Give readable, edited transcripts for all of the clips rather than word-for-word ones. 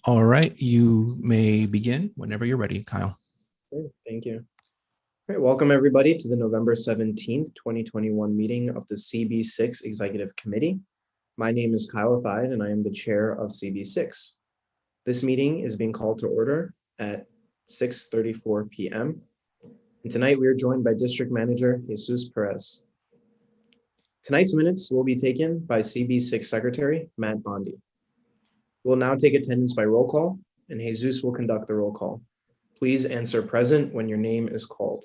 All right, you may begin whenever you're ready, Kyle. Great, thank you. All right, welcome everybody to the November 17th, 2021 meeting of the CB6 Executive Committee. My name is Kyle Thide and I am the chair of CB6. This meeting is being called to order at 6:34 p.m. And tonight we are joined by District Manager Jesus Perez. Tonight's minutes will be taken by CB6 Secretary Matt Bondi. We'll now take attendance by roll call, and Jesus will conduct the roll call. Please answer present when your name is called.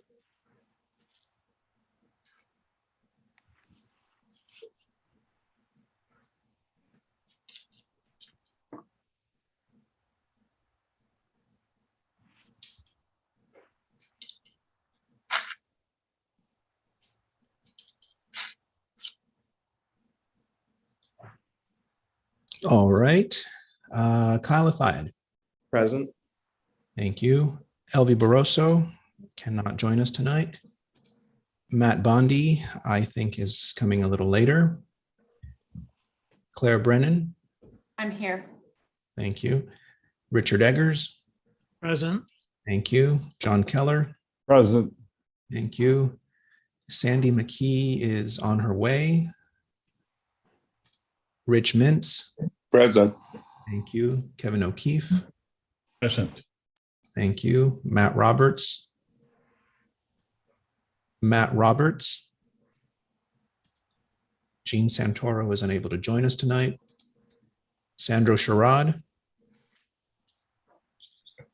All right, Kyle Thayed. Present. Thank you. Elvie Barroso cannot join us tonight. Matt Bondi, I think, is coming a little later. Claire Brennan. I'm here. Thank you. Richard Eggers. Present. Thank you. John Keller. Present. Thank you. Sandy McKee is on her way. Rich Mintz. Present. Thank you. Kevin O'Keefe. Present. Thank you. Matt Roberts. Matt Roberts. Jean Santoro is unable to join us tonight. Sandro Sherrod.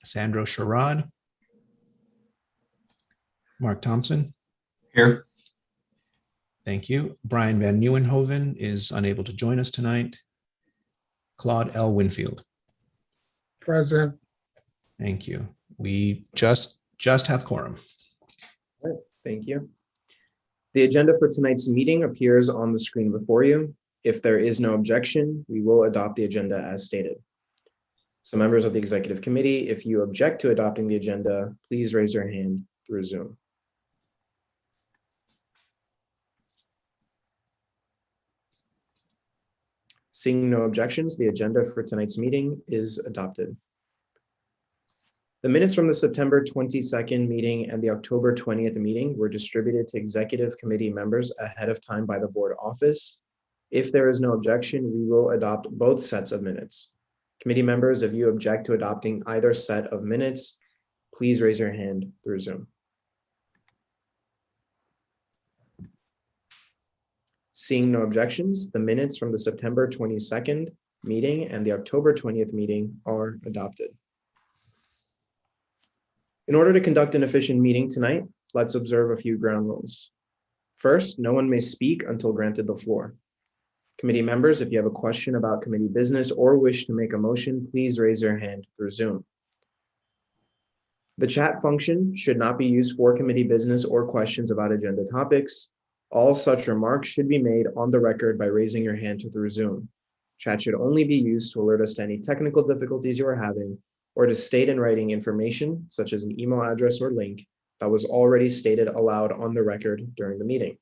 Sandro Sherrod. Mark Thompson. Here. Thank you. Brian Van Nieuwenhoven is unable to join us tonight. Claude L. Winfield. Present. Thank you. We just have quorum. All right, thank you. The agenda for tonight's meeting appears on the screen before you. If there is no objection, we will adopt the agenda as stated. So members of the executive committee, if you object to adopting the agenda, please raise your hand through Zoom. Seeing no objections, the agenda for tonight's meeting is adopted. The minutes from the September 22nd meeting and the October 20th meeting were distributed to executive committee members ahead of time by the board office. If there is no objection, we will adopt both sets of minutes. Committee members, if you object to adopting either set of minutes, please raise your hand through Zoom. Seeing no objections, the minutes from the September 22nd meeting and the October 20th meeting are adopted. In order to conduct an efficient meeting tonight, let's observe a few ground rules. First, no one may speak until granted the floor. Committee members, if you have a question about committee business or wish to make a motion, please raise your hand through Zoom. The chat function should not be used for committee business or questions about agenda topics. All such remarks should be made on the record by raising your hand through Zoom. Chat should only be used to alert us to any technical difficulties you are having or to state in writing information, such as an email address or link, that was already stated aloud on the record during the meeting.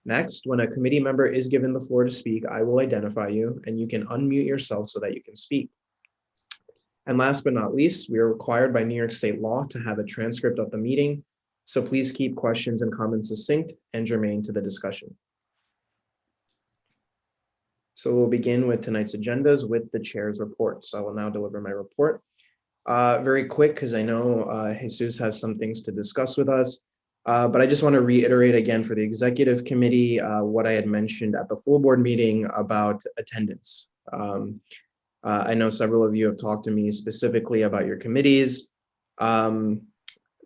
Next, when a committee member is given the floor to speak, I will identify you and you can unmute yourself so that you can speak. And last but not least, we are required by New York State law to have a transcript of the meeting, so please keep questions and comments succinct and germane to the discussion. So we'll begin with tonight's agendas with the chair's report. So I will now deliver my report. Very quick, because I know Jesus has some things to discuss with us, but I just want to reiterate again for the executive committee what I had mentioned at the full board meeting about attendance. I know several of you have talked to me specifically about your committees,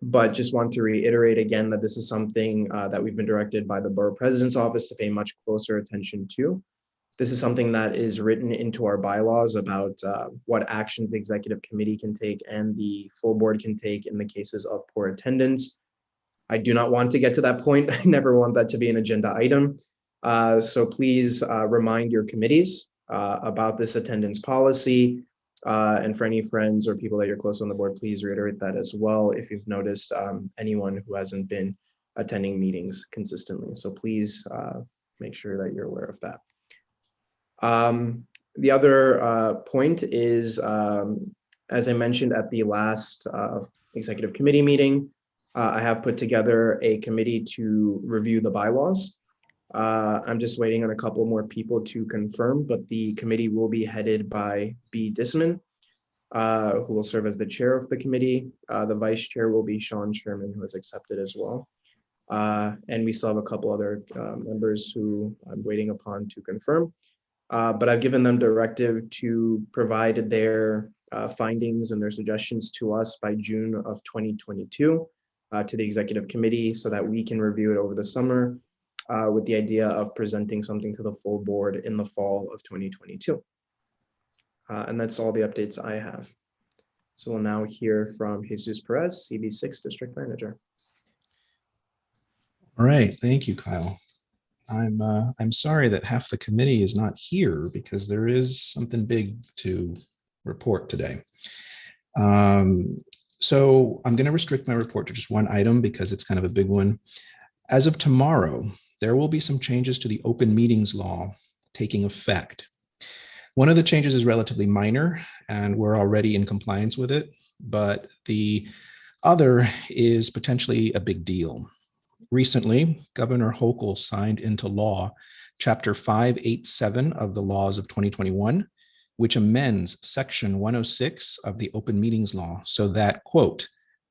but just want to reiterate again that this is something that we've been directed by the borough president's office to pay much closer attention to. This is something that is written into our bylaws about what actions the executive committee can take and the full board can take in the cases of poor attendance. I do not want to get to that point. I never want that to be an agenda item. So please remind your committees about this attendance policy. And for any friends or people that you're close on the board, please reiterate that as well if you've noticed anyone who hasn't been attending meetings consistently. So please make sure that you're aware of that. The other point is, as I mentioned at the last executive committee meeting, I have put together a committee to review the bylaws. I'm just waiting on a couple more people to confirm, but the committee will be headed by B. Disman, who will serve as the chair of the committee. The vice chair will be Sean Sherman, who has accepted as well. And we still have a couple other members who I'm waiting upon to confirm. But I've given them directive to provide their findings and their suggestions to us by June of 2022 to the executive committee so that we can review it over the summer with the idea of presenting something to the full board in the fall of 2022. And that's all the updates I have. So we'll now hear from Jesus Perez, CB6 District Manager. All right, thank you, Kyle. I'm sorry that half the committee is not here because there is something big to report today. So I'm going to restrict my report to just one item because it's kind of a big one. As of tomorrow, there will be some changes to the open meetings law taking effect. One of the changes is relatively minor and we're already in compliance with it, but the other is potentially a big deal. Recently, Governor Hochul signed into law Chapter 587 of the laws of 2021, which amends Section 106 of the Open Meetings Law so that, quote,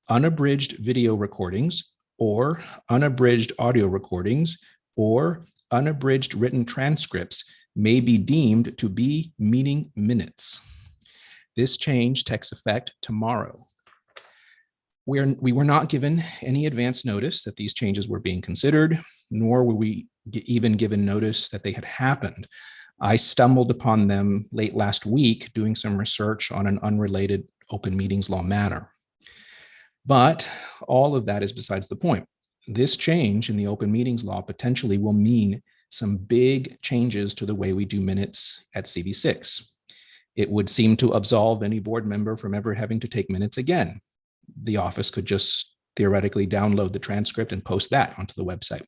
unabridged video recordings or unabridged audio recordings or unabridged written transcripts may be deemed to be meeting minutes. This change takes effect tomorrow. We were not given any advance notice that these changes were being considered, nor were we even given notice that they had happened. I stumbled upon them late last week doing some research on an unrelated open meetings law matter. But all of that is besides the point. This change in the open meetings law potentially will mean some big changes to the way we do minutes at CB6. It would seem to absolve any board member from ever having to take minutes again. The office could just theoretically download the transcript and post that onto the website.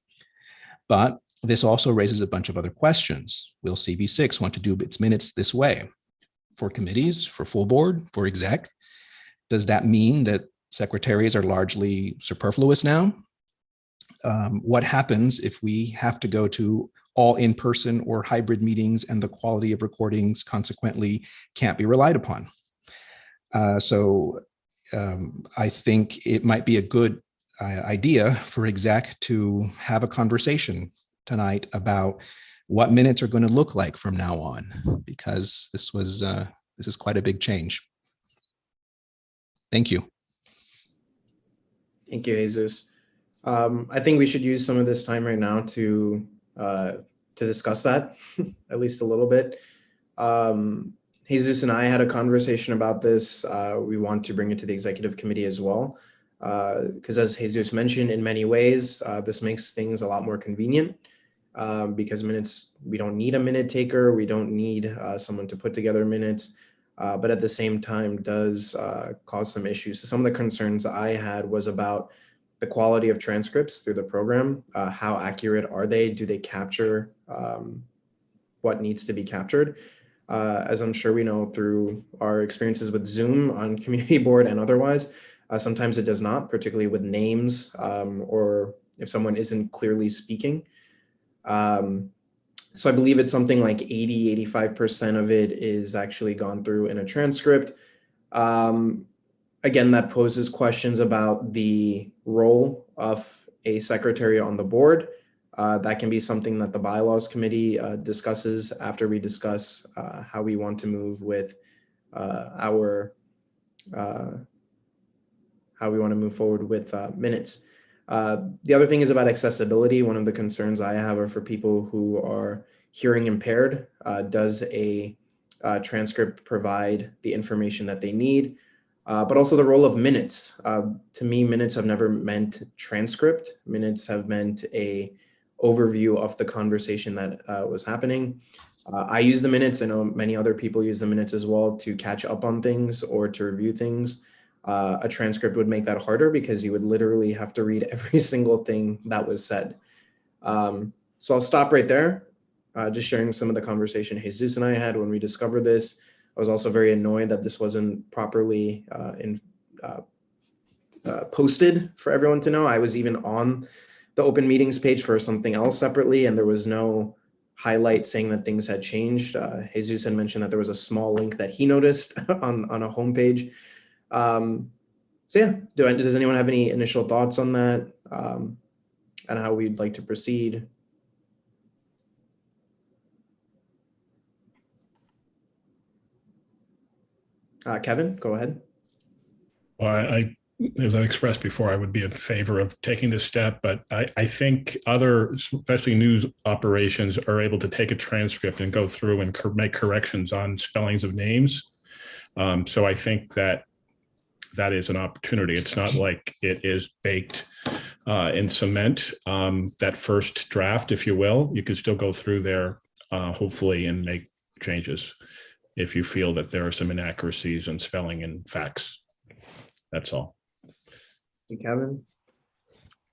But this also raises a bunch of other questions. Will CB6 want to do its minutes this way? For committees, for full board, for exec? Does that mean that secretaries are largely superfluous now? What happens if we have to go to all in-person or hybrid meetings and the quality of recordings consequently can't be relied upon? I think it might be a good idea for exec to have a conversation tonight about what minutes are going to look like from now on, because this is quite a big change. Thank you. Thank you, Jesus. I think we should use some of this time right now to discuss that at least a little bit. Jesus and I had a conversation about this. We want to bring it to the executive committee as well, because as Jesus mentioned, in many ways, this makes things a lot more convenient because minutes, we don't need a minute taker. We don't need someone to put together minutes, but at the same time does cause some issues. So some of the concerns I had was about the quality of transcripts through the program. How accurate are they? Do they capture what needs to be captured? As I'm sure we know through our experiences with Zoom on community board and otherwise, sometimes it does not, particularly with names or if someone isn't clearly speaking. So I believe it's something like 85% of it is actually gone through in a transcript. Again, that poses questions about the role of a secretary on the board. That can be something that the bylaws committee discusses after we discuss how we want to move with how we want to move forward with minutes. The other thing is about accessibility. One of the concerns I have are for people who are hearing impaired. Does a transcript provide the information that they need? But also the role of minutes. To me, minutes have never meant transcript. Minutes have meant a overview of the conversation that was happening. I use the minutes. I know many other people use the minutes as well to catch up on things or to review things. A transcript would make that harder because you would literally have to read every single thing that was said. So I'll stop right there. just sharing some of the conversation Jesus and I had when we discovered this. I was also very annoyed that this wasn't properly posted for everyone to know. I was even on the open meetings page for something else separately, and there was no highlight saying that things had changed. Jesus had mentioned that there was a small link that he noticed on a homepage. So yeah, does anyone have any initial thoughts on that and how we'd like to proceed? Kevin, go ahead. Well, as I expressed before, I would be in favor of taking this step, but I think other, especially news operations, are able to take a transcript and go through and make corrections on spellings of names. So I think that is an opportunity. It's not like it is baked in cement. That first draft, if you will, you could still go through there, hopefully, and make changes if you feel that there are some inaccuracies in spelling and facts. That's all. Hey, Kevin.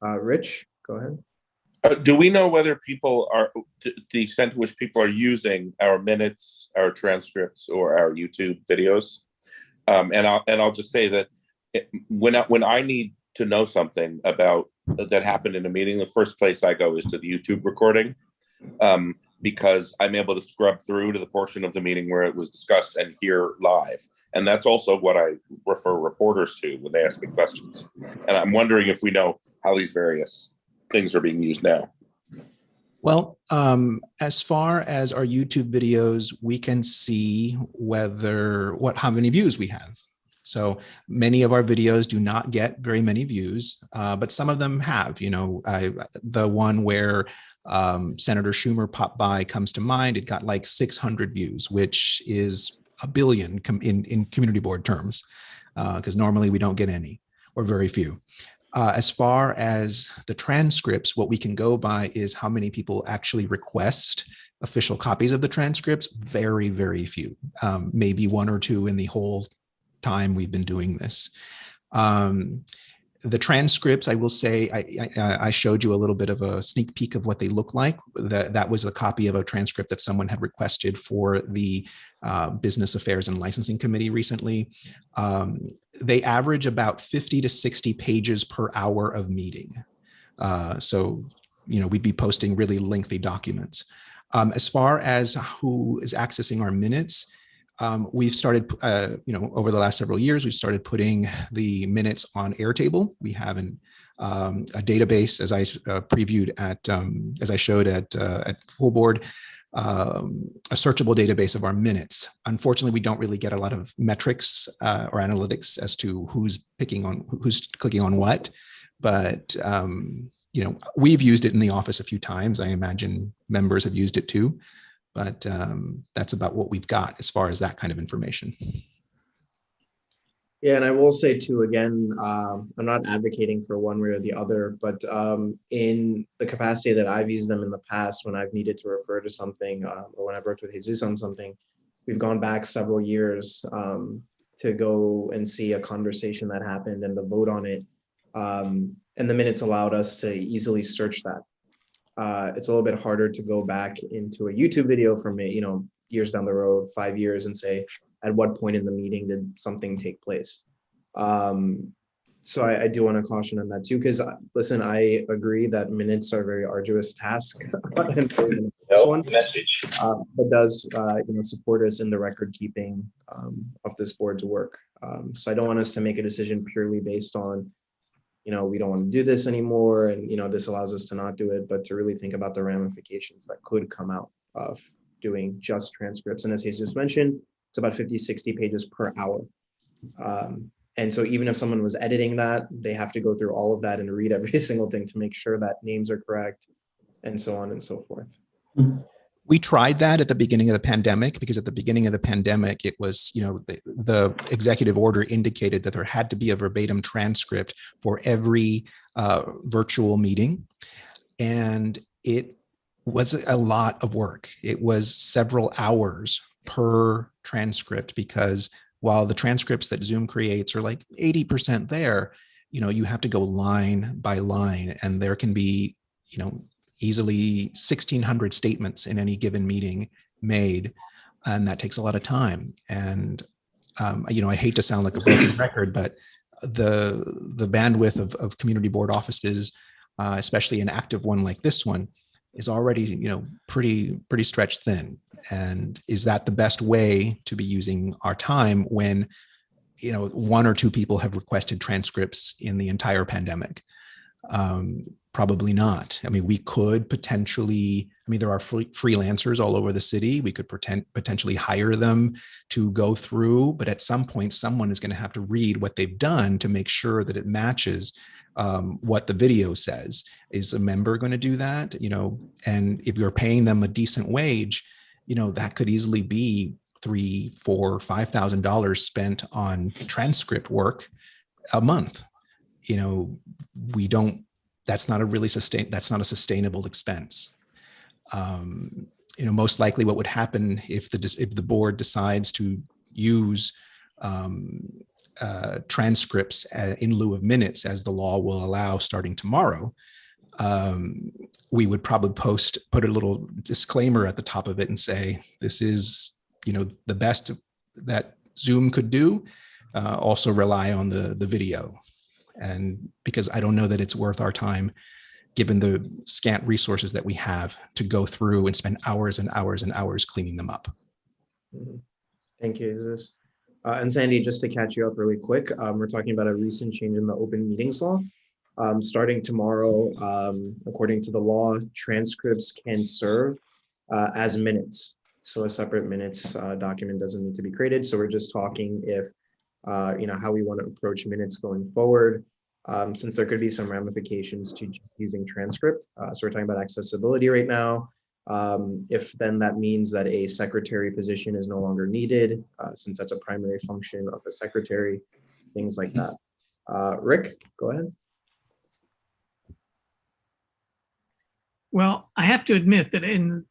Rich, go ahead. Do we know whether people are, to the extent to which people are using our minutes, our transcripts, or our YouTube videos? And I'll just say that when I need to know something about that happened in a meeting, the first place I go is to the YouTube recording, because I'm able to scrub through to the portion of the meeting where it was discussed and hear live. And that's also what I refer reporters to when they ask me questions. And I'm wondering if we know how these various things are being used now. Well, as far as our YouTube videos, we can see how many views we have. So many of our videos do not get very many views, but some of them have. The one where Senator Schumer popped by comes to mind. It got like 600 views, which is a billion in community board terms, because normally we don't get any or very few. As far as the transcripts, what we can go by is how many people actually request official copies of the transcripts. Very, very few, maybe one or two in the whole time we've been doing this. The transcripts, I will say, I showed you a little bit of a sneak peek of what they look like. That was a copy of a transcript that someone had requested for the Business Affairs and Licensing Committee recently. They average about 50 to 60 pages per hour of meeting. So, we'd be posting really lengthy documents. As far as who is accessing our minutes, we've started, over the last several years, we've started putting the minutes on Airtable. We have a database, as I previewed as I showed at full board, a searchable database of our minutes. Unfortunately, we don't really get a lot of metrics or analytics as to who's clicking on what, but we've used it in the office a few times. I imagine members have used it too. But that's about what we've got as far as that kind of information. Yeah, and I will say too, again, I'm not advocating for one way or the other, but in the capacity that I've used them in the past, when I've needed to refer to something or when I've worked with Jesus on something, we've gone back several years to go and see a conversation that happened and the vote on it. And the minutes allowed us to easily search that. It's a little bit harder to go back into a YouTube video from years down the road, 5 years, and say, at what point in the meeting did something take place? So I do want to caution on that too, because listen, I agree that minutes are a very arduous task, and this one, but does support us in the record keeping of this board's work. So I don't want us to make a decision purely based on we don't want to do this anymore, and this allows us to not do it, but to really think about the ramifications that could come out of doing just transcripts. And as Jesus mentioned, it's about 50, 60 pages per hour. And so even if someone was editing that, they have to go through all of that and read every single thing to make sure that names are correct, and so on and so forth. We tried that at the beginning of the pandemic, because at the beginning of the pandemic, it was, the executive order indicated that there had to be a verbatim transcript for every virtual meeting. And it was a lot of work. It was several hours per transcript, because while the transcripts that Zoom creates are like 80% there, you have to go line by line, and there can be, easily 1,600 statements in any given meeting made, and that takes a lot of time. And I hate to sound like a broken record, but the bandwidth of community board offices, especially an active one like this one, is already pretty stretched thin. And is that the best way to be using our time when one or two people have requested transcripts in the entire pandemic? Probably not. I mean, we could potentially, there are freelancers all over the city. We could potentially hire them to go through, but at some point, someone is going to have to read what they've done to make sure that it matches what the video says. Is a member going to do that? And if you're paying them a decent wage, that could easily be $3,000, $4,000, $5,000 spent on transcript work a month. That's not a sustainable expense. Most likely what would happen if the board decides to use transcripts in lieu of minutes, as the law will allow starting tomorrow, we would probably put a little disclaimer at the top of it and say, this is, the best that Zoom could do. Also rely on the video. And because I don't know that it's worth our time, given the scant resources that we have, to go through and spend hours and hours and hours cleaning them up. Thank you, Jesus. And Sandy, just to catch you up really quick, we're talking about a recent change in the open meetings law. Starting tomorrow, according to the law, transcripts can serve as minutes. So a separate minutes document doesn't need to be created. So we're just talking if how we want to approach minutes going forward, since there could be some ramifications to just using transcript. So we're talking about accessibility right now. If then that means that a secretary position is no longer needed, since that's a primary function of a secretary, things like that. Rick, go ahead. Well, I have to admit that in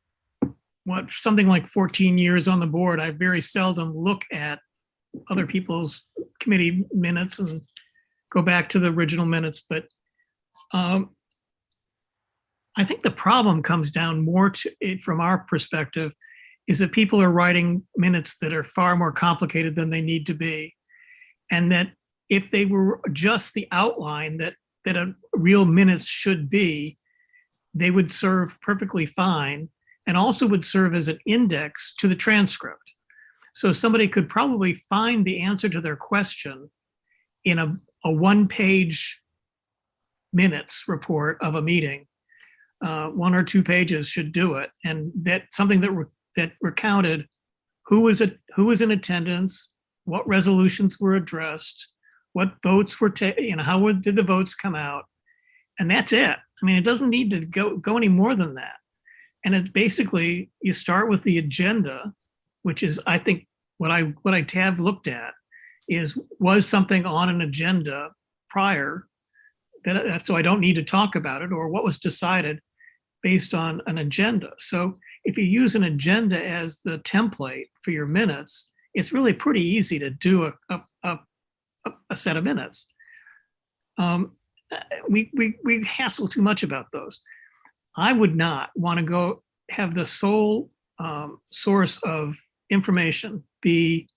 something like 14 years on the board, I very seldom look at other people's committee minutes and go back to the original minutes. But I think the problem comes down more to it from our perspective, is that people are writing minutes that are far more complicated than they need to be. And that if they were just the outline that a real minutes should be, they would serve perfectly fine, and also would serve as an index to the transcript. So somebody could probably find the answer to their question in a one-page minutes report of a meeting. 1 or 2 pages should do it, and that something that recounted who was in attendance, what resolutions were addressed, what votes were taken, how did the votes come out, and that's it. I mean, it doesn't need to go any more than that. And it's basically, you start with the agenda, which is, I think, what I have looked at was something on an agenda prior, so I don't need to talk about it, or what was decided based on an agenda. So if you use an agenda as the template for your minutes, it's really pretty easy to do a set of minutes. We hassle too much about those. I would not want to go have the sole source of information be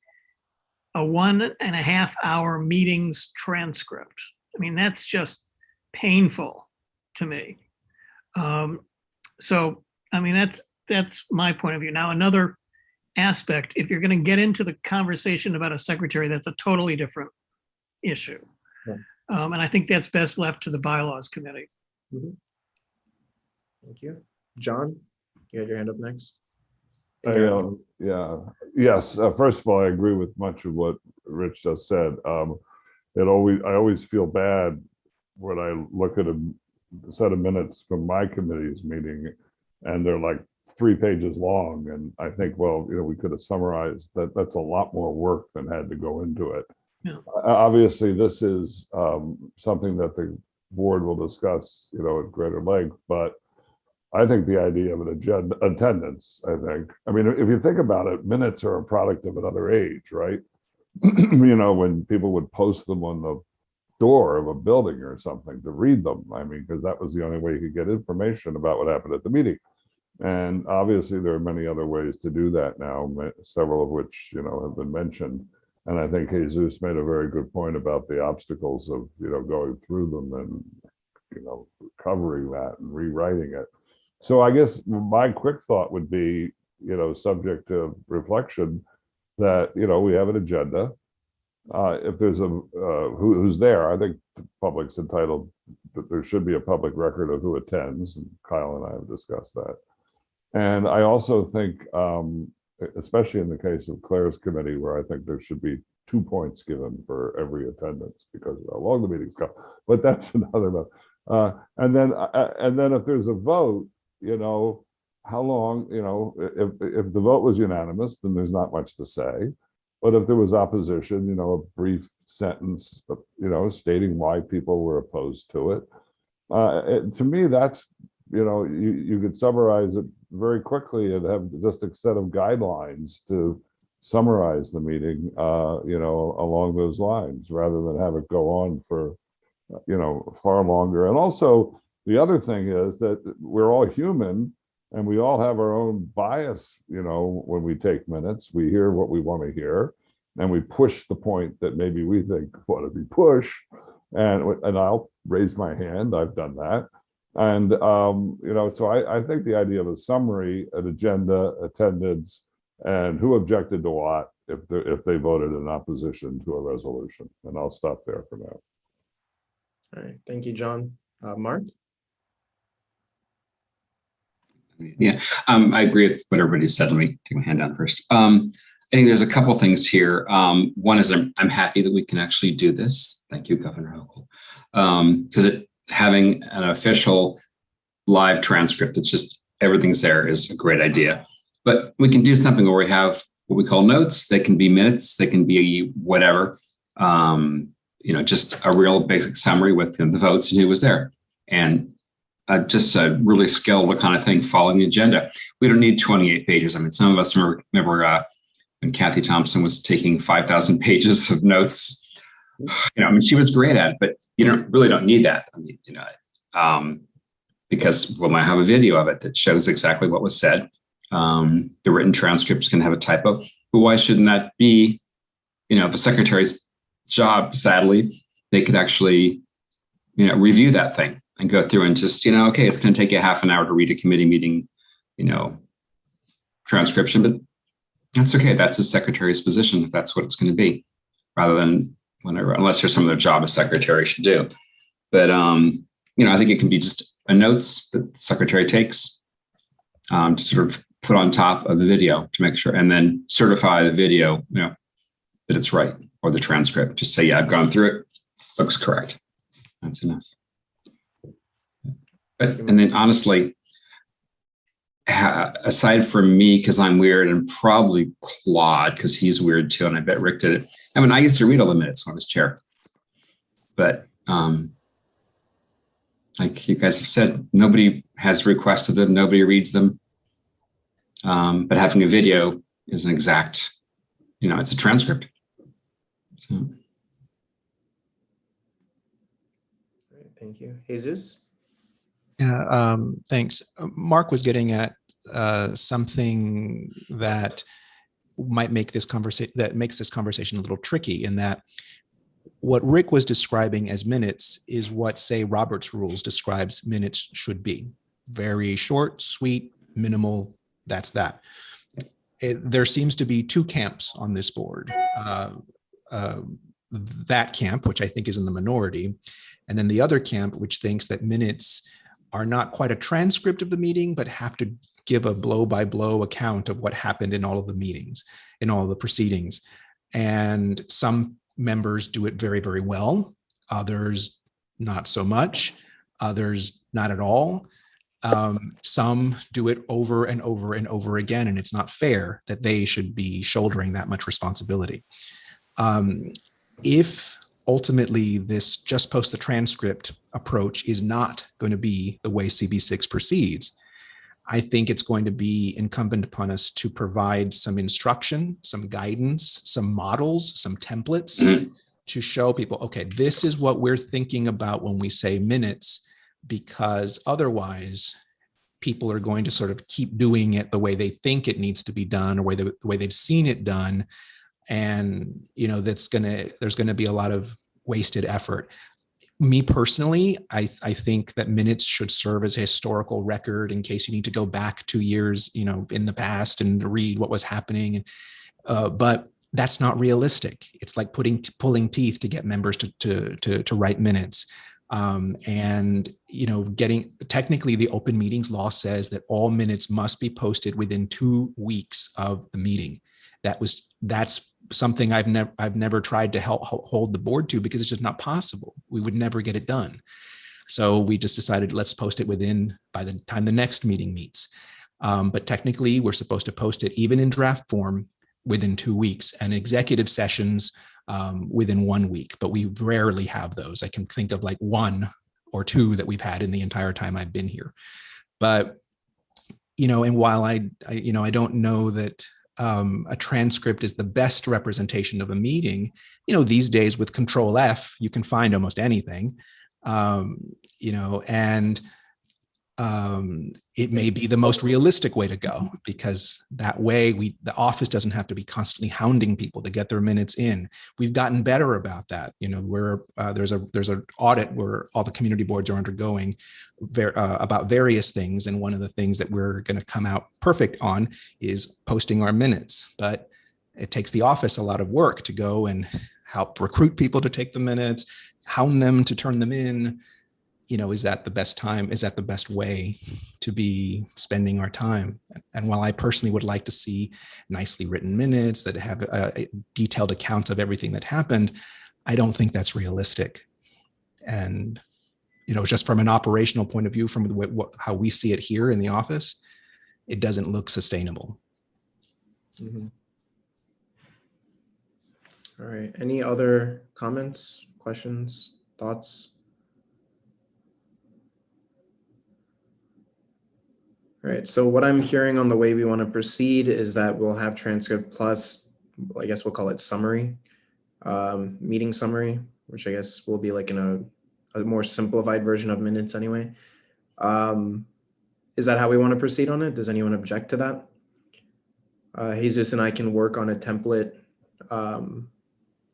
a 1.5 hour meetings transcript. I mean, that's just painful to me. So, I mean, that's my point of view. Now, another aspect, if you're going to get into the conversation about a secretary, that's a totally different issue. Yeah. And I think that's best left to the bylaws committee. Mm-hmm. Thank you. John, you had your hand up next. Yes. First of all, I agree with much of what Rich just said. I always feel bad when I look at a set of minutes from my committee's meeting, and they're like 3 pages long, and I think, well, we could have summarized that. That's a lot more work than had to go into it. Yeah. Obviously, this is something that the board will discuss, at greater length, but I think the idea of an agenda, attendance, I mean, if you think about it, minutes are a product of another age, right? When people would post them on the door of a building or something to read them. I mean, because that was the only way you could get information about what happened at the meeting. And obviously, there are many other ways to do that now, several of which, have been mentioned. And I think Jesus made a very good point about the obstacles of, going through them and, covering that and rewriting it. So I guess my quick thought would be, subject to reflection, that, we have an agenda. If there's who's there, I think the public's entitled, that there should be a public record of who attends. And Kyle and I have discussed that. And I also think, especially in the case of Claire's committee, where I think there should be 2 points given for every attendance because of how long the meetings go. But that's another matter. And then if there's a vote, how long, if the vote was unanimous, then there's not much to say. But if there was opposition, a brief sentence, stating why people were opposed to it. To me, that's, you could summarize it very quickly and have just a set of guidelines to summarize the meeting, along those lines, rather than have it go on for, far longer. And also, the other thing is that we're all human and we all have our own bias, when we take minutes. We hear what we want to hear and we push the point that maybe we think ought to be pushed. And I'll raise my hand, I've done that. And, so I think the idea of a summary, an agenda, attendance, and who objected to what, if they voted in opposition to a resolution. And I'll stop there for now. All right, thank you, John. Mark? Yeah, I agree with what everybody said. Let me take my hand down first. I think there's a couple things here. One is I'm happy that we can actually do this. Thank you, Governor Hochul. Because having an official live transcript, it's just everything's there, is a great idea. But we can do something where we have what we call notes. They can be minutes, they can be whatever. Just a real basic summary with the votes and who was there. And just a really skilled kind of thing following the agenda. We don't need 28 pages. I mean, some of us remember when Kathy Thompson was taking 5,000 pages of notes. She was great at it, but you really don't need that. Because we might have a video of it that shows exactly what was said. The written transcripts can have a typo, but why shouldn't that be, the secretary's job? Sadly, they could actually, review that thing and go through and just, okay, it's going to take you half an hour to read a committee meeting, transcription, but that's okay. That's the secretary's position if that's what it's going to be, rather than unless there's some other job a secretary should do. But, I think it can be just a notes that the secretary takes to sort of put on top of the video to make sure, and then certify the video, that it's right, or the transcript. Just say, yeah, I've gone through it. Looks correct. That's enough. And then honestly, aside from me, because I'm weird, and probably Claude, because he's weird too, and I bet Rick did it. I used to read all the minutes when I was chair. But like you guys have said, nobody has requested them, nobody reads them. But having a video is an exact, it's a transcript. So. Great, thank you. Jesus? Yeah, thanks. Mark was getting at something that might make this makes this conversation a little tricky, in that what Rick was describing as minutes is what, say, Robert's Rules describes minutes should be. Very short, sweet, minimal, that's that. There seems to be two camps on this board. That camp, which I think is in the minority, and then the other camp, which thinks that minutes are not quite a transcript of the meeting, but have to give a blow-by-blow account of what happened in all of the meetings, in all of the proceedings. And some members do it very, very well. Others, not so much. Others, not at all. Some do it over and over and over again, and it's not fair that they should be shouldering that much responsibility. If ultimately this just post the transcript approach is not going to be the way CB6 proceeds, I think it's going to be incumbent upon us to provide some instruction, some guidance, some models, some templates to show people, okay, this is what we're thinking about when we say minutes, because otherwise people are going to sort of keep doing it the way they think it needs to be done, or the way they've seen it done. And, there's going to be a lot of wasted effort. Me personally, I think that minutes should serve as a historical record in case you need to go back 2 years, in the past and read what was happening. But that's not realistic. It's like pulling teeth to get members to write minutes. And technically the open meetings law says that all minutes must be posted within 2 weeks of the meeting. That's something I've never tried to hold the board to, because it's just not possible. We would never get it done. So we just decided, let's post it by the time the next meeting meets. But technically we're supposed to post it even in draft form within 2 weeks, and executive sessions within 1 week, but we rarely have those. I can think of like 1 or 2 that we've had in the entire time I've been here. But, and while I don't know that a transcript is the best representation of a meeting, these days with Control F, you can find almost anything, and it may be the most realistic way to go, because that way the office doesn't have to be constantly hounding people to get their minutes in. We've gotten better about that. There's an audit where all the community boards are undergoing about various things. And one of the things that we're going to come out perfect on is posting our minutes. But it takes the office a lot of work to go and help recruit people to take the minutes, hound them to turn them in. Is that the best time? Is that the best way to be spending our time? And while I personally would like to see nicely written minutes that have detailed accounts of everything that happened, I don't think that's realistic. And, just from an operational point of view, from how we see it here in the office, it doesn't look sustainable. Mm-hmm. All right. Any other comments, questions, thoughts? All right, so what I'm hearing on the way we want to proceed is that we'll have transcript plus, I guess we'll call it summary, meeting summary, which I guess will be like in a more simplified version of minutes anyway. Is that how we want to proceed on it? Does anyone object to that? Jesus and I can work on a template and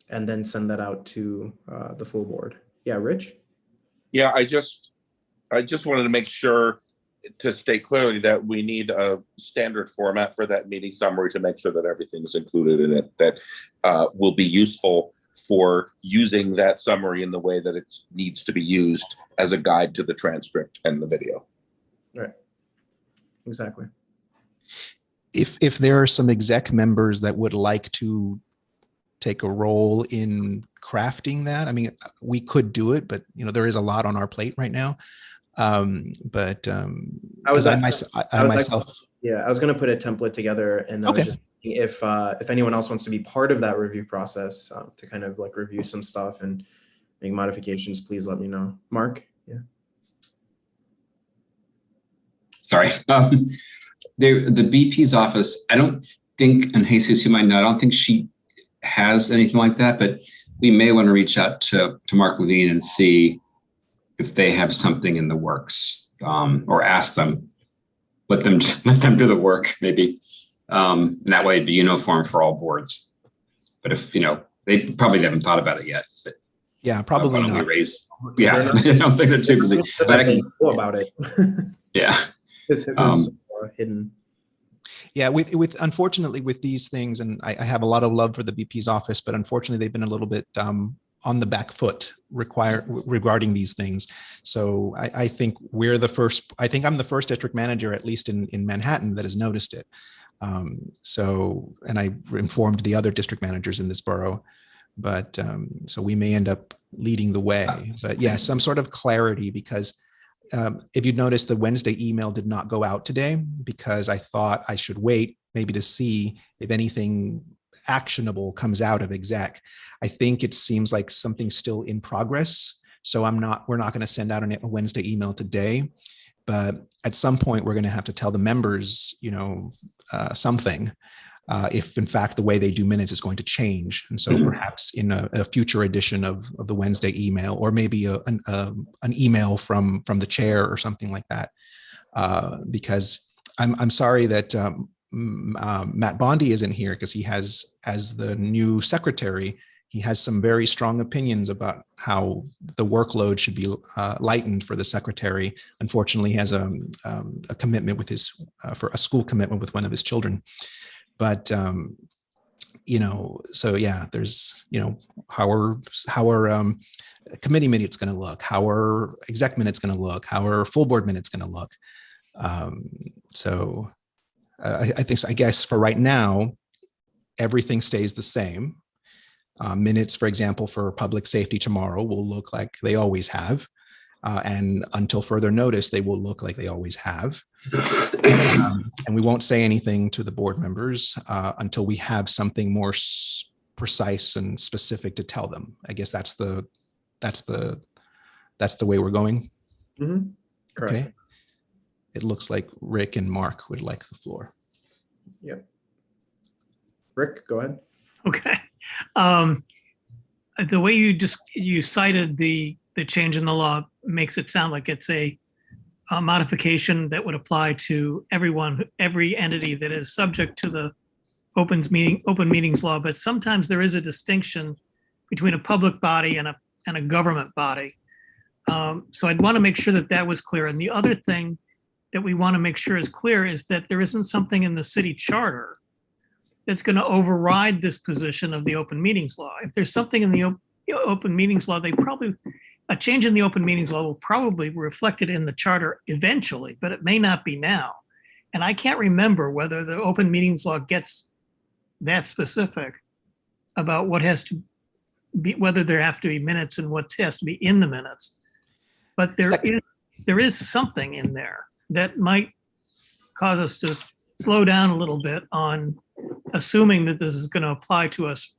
then send that out to the full board. Yeah, Rich? Yeah, I just wanted to make sure to state clearly that we need a standard format for that meeting summary to make sure that everything's included in it that will be useful for using that summary in the way that it needs to be used as a guide to the transcript and the video. Right. Exactly. If there are some exec members that would like to take a role in crafting that, I mean, we could do it, but there is a lot on our plate right now. I was going to put a template together, and I was just thinking if anyone else wants to be part of that review process to kind of like review some stuff and make modifications, please let me know. Mark? Yeah. Sorry. The BP's office, I don't think, and Jesus, you might know, I don't think she has anything like that, but we may want to reach out to Mark Levine and see if they have something in the works, or ask them, let them do the work, maybe. And that way it'd be uniform for all boards. But if, they probably haven't thought about it yet. But, yeah, probably not. I don't think they're too busy. But I can know about it. Yeah. It was hidden. Yeah, with unfortunately with these things, and I have a lot of love for the BP's office, but unfortunately they've been a little bit on the back foot regarding these things. So I think I'm the first district manager, at least in Manhattan, that has noticed it. And I informed the other district managers in this borough, but so we may end up leading the way. But yeah, some sort of clarity, because if you'd noticed, the Wednesday email did not go out today because I thought I should wait maybe to see if anything actionable comes out of exec. I think it seems like something's still in progress. So we're not going to send out a Wednesday email today, but at some point we're going to have to tell the members, something. if in fact the way they do minutes is going to change. And so perhaps in a future edition of the Wednesday email, or maybe an email from the chair or something like that. Because I'm sorry that Matt Bondi isn't here, because he has, as the new secretary, he has some very strong opinions about how the workload should be lightened for the secretary. Unfortunately, he has a commitment with his, for a school commitment with one of his children. But, you know, so yeah, there's, you know, how are committee minutes going to look? How are exec minutes going to look? How are full board minutes going to look? So I think, I guess for right now, everything stays the same. Minutes, for example, for public safety tomorrow will look like they always have. And until further notice, they will look like they always have. And we won't say anything to the board members until we have something more precise and specific to tell them. I guess that's the way we're going. Mm-hmm. Correct. Okay. It looks like Rick and Mark would like the floor. Yep. Rick, go ahead. Okay. The way you cited the change in the law makes it sound like it's a modification that would apply to every entity that is subject to the open meetings law. But sometimes there is a distinction between a public body and a government body. So I'd want to make sure that was clear. And the other thing that we want to make sure is clear is that there isn't something in the city charter that's going to override this position of the open meetings law. If there's something in the open meetings law, a change in the open meetings law will probably be reflected in the charter eventually, but it may not be now. And I can't remember whether the open meetings law gets that specific about what has to be, whether there have to be minutes and what has to be in the minutes. But there is something in there that might cause us to slow down a little bit on assuming that this is going to apply to us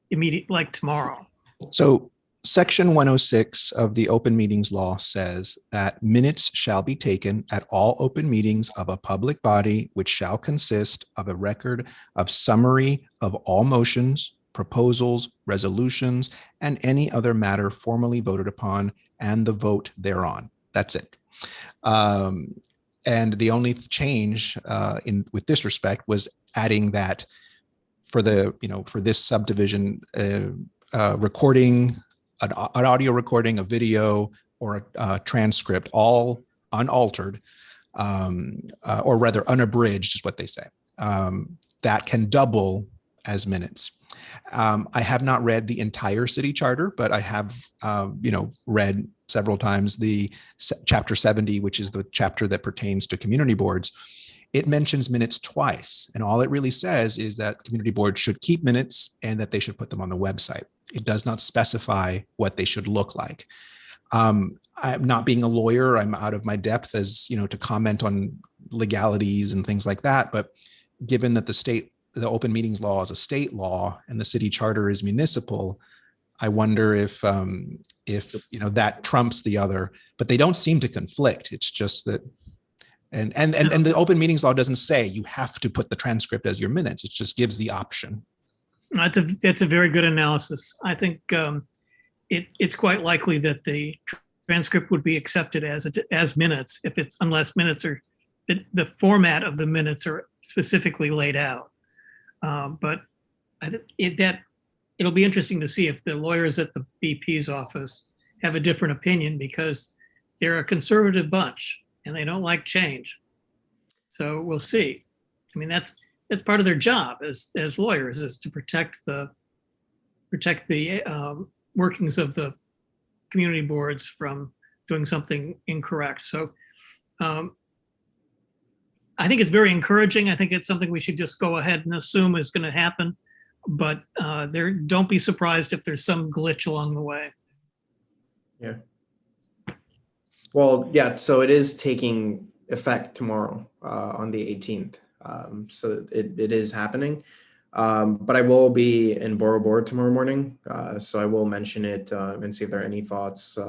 immediately, like tomorrow. So Section 106 of the open meetings law says that minutes shall be taken at all open meetings of a public body, which shall consist of a record of summary of all motions, proposals, resolutions, and any other matter formally voted upon, and the vote thereon. That's it. And the only change with this respect was adding that for this subdivision, recording, an audio recording, a video, or a transcript, all unaltered, or rather unabridged is what they say, that can double as minutes. I have not read the entire city charter, but I have, read several times the chapter 70, which is the chapter that pertains to community boards. It mentions minutes twice, and all it really says is that community boards should keep minutes and that they should put them on the website. It does not specify what they should look like. I'm not being a lawyer. I'm out of my depth as, to comment on legalities and things like that. But given that the open meetings law is a state law and the city charter is municipal, I wonder if that trumps the other, but they don't seem to conflict. It's just that, and the open meetings law doesn't say you have to put the transcript as your minutes. It just gives the option. That's a very good analysis. I think it's quite likely that the transcript would be accepted as minutes unless minutes are the format of the minutes are specifically laid out. But it'll be interesting to see if the lawyers at the BP's office have a different opinion, because they're a conservative bunch and they don't like change. So we'll see. I mean, that's part of their job as lawyers, is to protect the workings of the community boards from doing something incorrect. So I think it's very encouraging. I think it's something we should just go ahead and assume is going to happen. But don't be surprised if there's some glitch along the way. Yeah. Well, yeah, so it is taking effect tomorrow on the 18th. So it is happening. But I will be in Borough Board tomorrow morning. So I will mention it and see if there are any thoughts.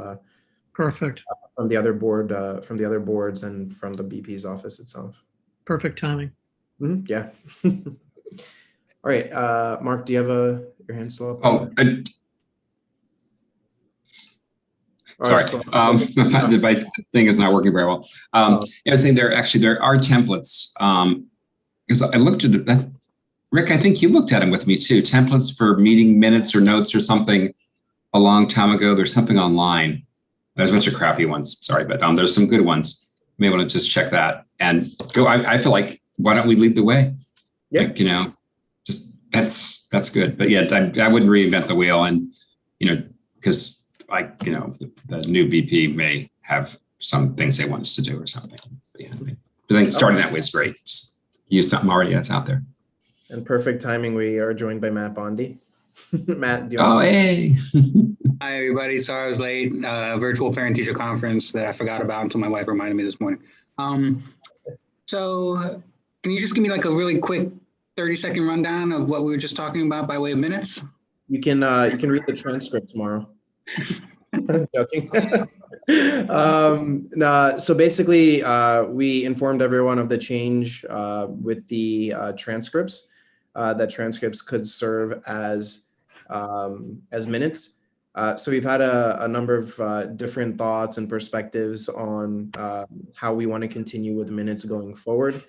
Perfect. From the other boards and from the BP's office itself. Perfect timing. Mm-hmm. Yeah. All right, Mark, do you have your hand still up? Oh, Or sorry. so- My thing is not working very well. I was saying there are templates. Because I looked at it, Rick, I think you looked at them with me too. Templates for meeting minutes or notes or something a long time ago. There's something online. There's a bunch of crappy ones. Sorry, but there's some good ones. You may want to just check that and go. I feel like, why don't we lead the way? Yeah. Like, just that's good. But yeah, I wouldn't reinvent the wheel, and because the new VP may have some things they want us to do or something. But yeah, I think starting that way is great. Just use something already that's out there. And perfect timing, we are joined by Matt Bondi. Matt, do you Oh, want hey. Hi, everybody. Sorry I was late. Virtual parent-teacher conference that I forgot about until my wife reminded me this morning. So can you just give me like a really quick 30-second rundown of what we were just talking about by way of minutes? You can read the transcript tomorrow. I'm joking. So basically, we informed everyone of the change with the transcripts. That transcripts could serve as minutes. So we've had a number of different thoughts and perspectives on how we want to continue with minutes going forward.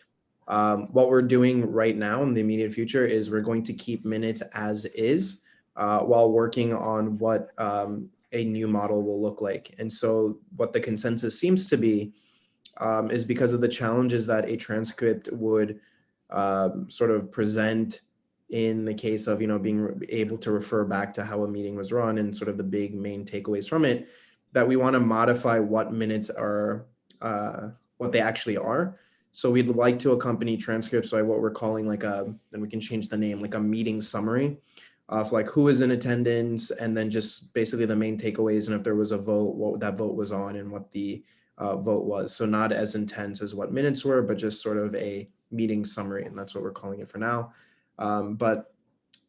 What we're doing right now in the immediate future is we're going to keep minutes as is while working on what a new model will look like. And so what the consensus seems to be is because of the challenges that a transcript would sort of present in the case of, being able to refer back to how a meeting was run and sort of the big main takeaways from it, that we want to modify what minutes are, what they actually are. So we'd like to accompany transcripts by what we're calling and we can change the name, like a meeting summary of like who is in attendance, and then just basically the main takeaways, and if there was a vote, what that vote was on and what the vote was. So not as intense as what minutes were, but just sort of a meeting summary, and that's what we're calling it for now. But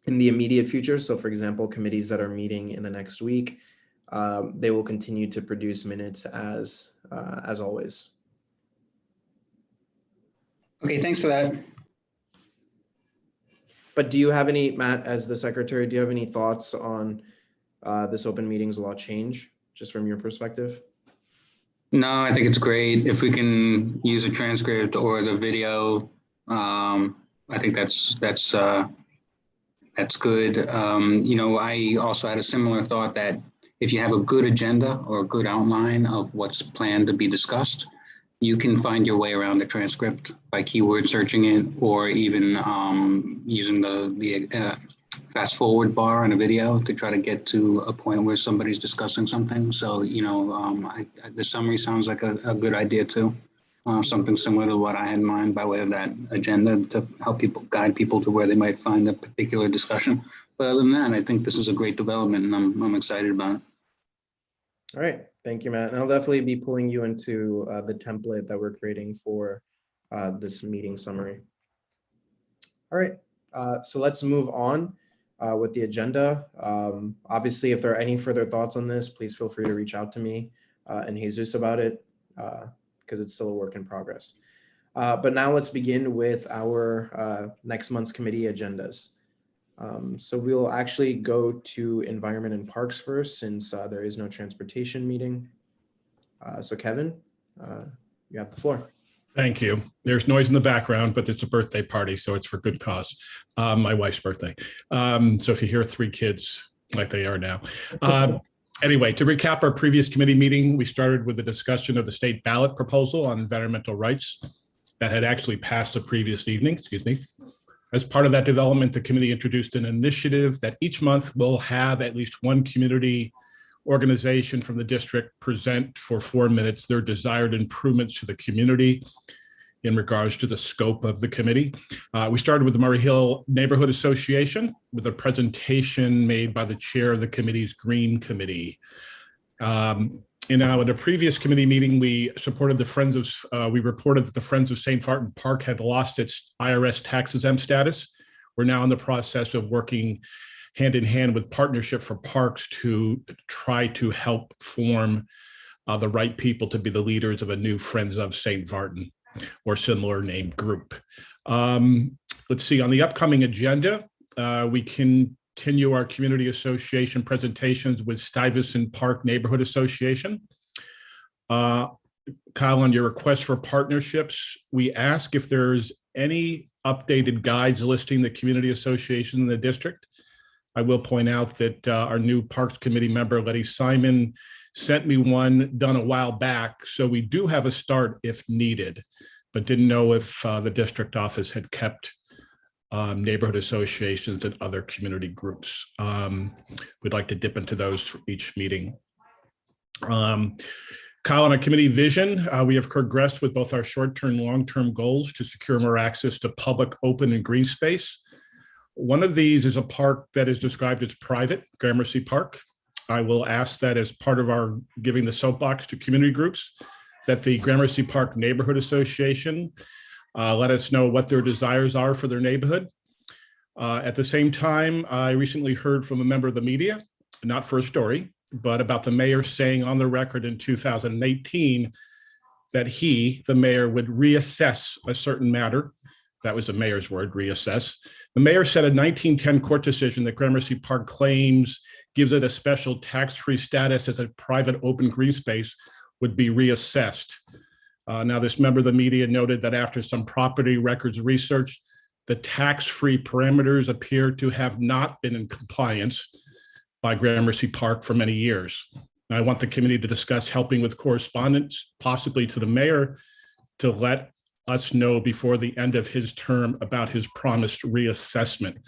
in the immediate future, so for example, committees that are meeting in the next week, they will continue to produce minutes as always. Okay, thanks for that. But do you have any, Matt, as the secretary, do you have any thoughts on this open meetings law change, just from your perspective? No, I think it's great. If we can use a transcript or the video, I think that's good. I also had a similar thought that if you have a good agenda or a good outline of what's planned to be discussed, you can find your way around the transcript by keyword searching it, or even using the fast forward bar on a video to try to get to a point where somebody's discussing something. So, the summary sounds like a good idea too. Something similar to what I had in mind by way of that agenda to help guide people to where they might find a particular discussion. But other than that, I think this is a great development, and I'm excited about it. All right, thank you, Matt. And I'll definitely be pulling you into the template that we're creating for this meeting summary. All right, so let's move on with the agenda. Obviously, if there are any further thoughts on this, please feel free to reach out to me and Jesus about it, because it's still a work in progress. But now let's begin with our next month's committee agendas. So we'll actually go to Environment and Parks first, since there is no transportation meeting. So Kevin, you have the floor. Thank you. There's noise in the background, but it's a birthday party, so it's for good cause. My wife's birthday. So if you hear 3 kids like they are now. Anyway, to recap our previous committee meeting, we started with the discussion of the state ballot proposal on environmental rights that had actually passed the previous evening, As part of that development, the committee introduced an initiative that each month will have at least one community organization from the district present for 4 minutes their desired improvements to the community in regards to the scope of the committee. We started with the Murray Hill Neighborhood Association with a presentation made by the chair of the committee's Green Committee. In the previous committee meeting, we reported that the Friends of St. Martin Park had lost its IRS tax exempt status. We're now in the process of working hand in hand with Partnership for Parks to try to help form the right people to be the leaders of a new Friends of St. Martin or similar named group. Let's see, on the upcoming agenda, we continue our community association presentations with Stuyvesant Park Neighborhood Association. Kyle, on your request for partnerships, we ask if there's any updated guides listing the community association in the district. I will point out that our new Parks Committee member, Letty Simon, sent me one done a while back. So we do have a start if needed, but didn't know if the district office had kept neighborhood associations and other community groups. We'd like to dip into those for each meeting. Kyle, on our committee vision, we have progressed with both our short-term and long-term goals to secure more access to public, open, and green space. One of these is a park that is described as private, Gramercy Park. I will ask that as part of our giving the soapbox to community groups, that the Gramercy Park Neighborhood Association let us know what their desires are for their neighborhood. At the same time, I recently heard from a member of the media, not for a story, but about the mayor saying on the record in 2018 that he, the mayor, would reassess a certain matter. That was the mayor's word, reassess. The mayor said a 1910 court decision that Gramercy Park claims gives it a special tax-free status as a private open green space would be reassessed. Now, this member of the media noted that after some property records research, the tax-free parameters appear to have not been in compliance by Gramercy Park for many years. I want the committee to discuss helping with correspondence, possibly to the mayor, to let us know before the end of his term about his promised reassessment.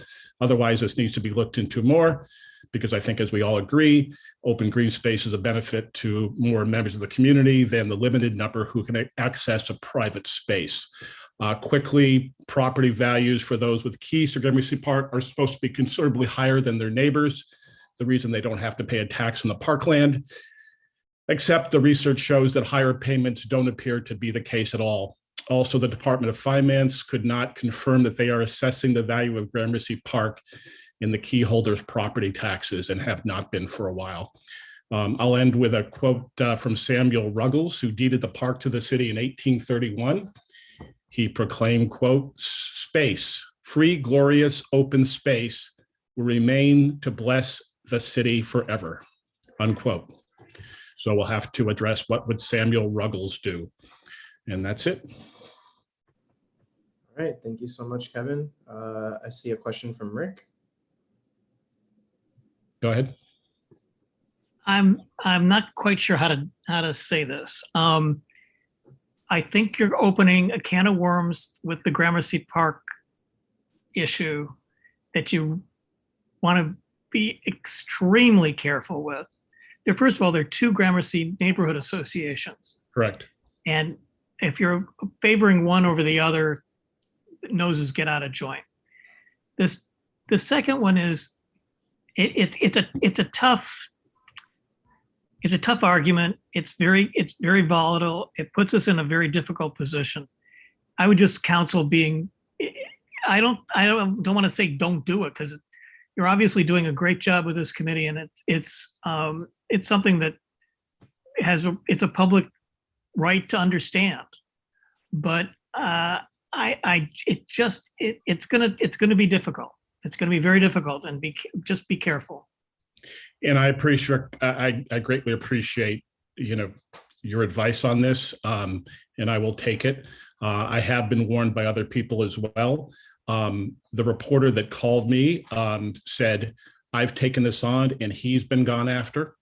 Otherwise, this needs to be looked into more, because I think, as we all agree, open green space is a benefit to more members of the community than the limited number who can access a private space. Quickly, property values for those with keys to Gramercy Park are supposed to be considerably higher than their neighbors. The reason they don't have to pay a tax on the parkland, except the research shows that higher payments don't appear to be the case at all. Also, the Department of Finance could not confirm that they are assessing the value of Gramercy Park in the key holders' property taxes, and have not been for a while. I'll end with a quote from Samuel Ruggles, who deeded the park to the city in 1831. He proclaimed, quote, "Space, free, glorious, open space will remain to bless the city forever," unquote. So we'll have to address what would Samuel Ruggles do. And that's it. All right, thank you so much, Kevin. I see a question from Rick. Go ahead. I'm not quite sure how to say this. I think you're opening a can of worms with the Gramercy Park issue that you want to be extremely careful with. First of all, there are two Gramercy neighborhood associations. Correct. And if you're favoring one over the other, noses get out of joint. The second one is it's a tough argument. It's very volatile. It puts us in a very difficult position. I would just counsel being. I don't want to say don't do it, because you're obviously doing a great job with this committee, and it's something that it's a public right to understand. But it's gonna be difficult. It's gonna be very difficult, and just be careful. And I greatly appreciate, your advice on this, and I will take it. I have been warned by other people as well. The reporter that called me said, "I've taken this on and he's been gone after."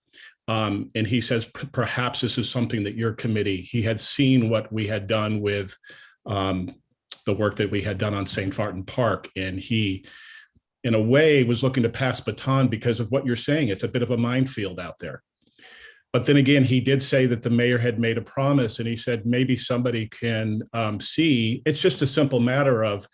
And he says, perhaps this is something that your committee, he had seen what we had done with the work that we had done on St. Martin Park. And he, in a way, was looking to pass baton because of what you're saying. It's a bit of a minefield out there. But then again, he did say that the mayor had made a promise, and he said maybe somebody can see. It's just a simple matter of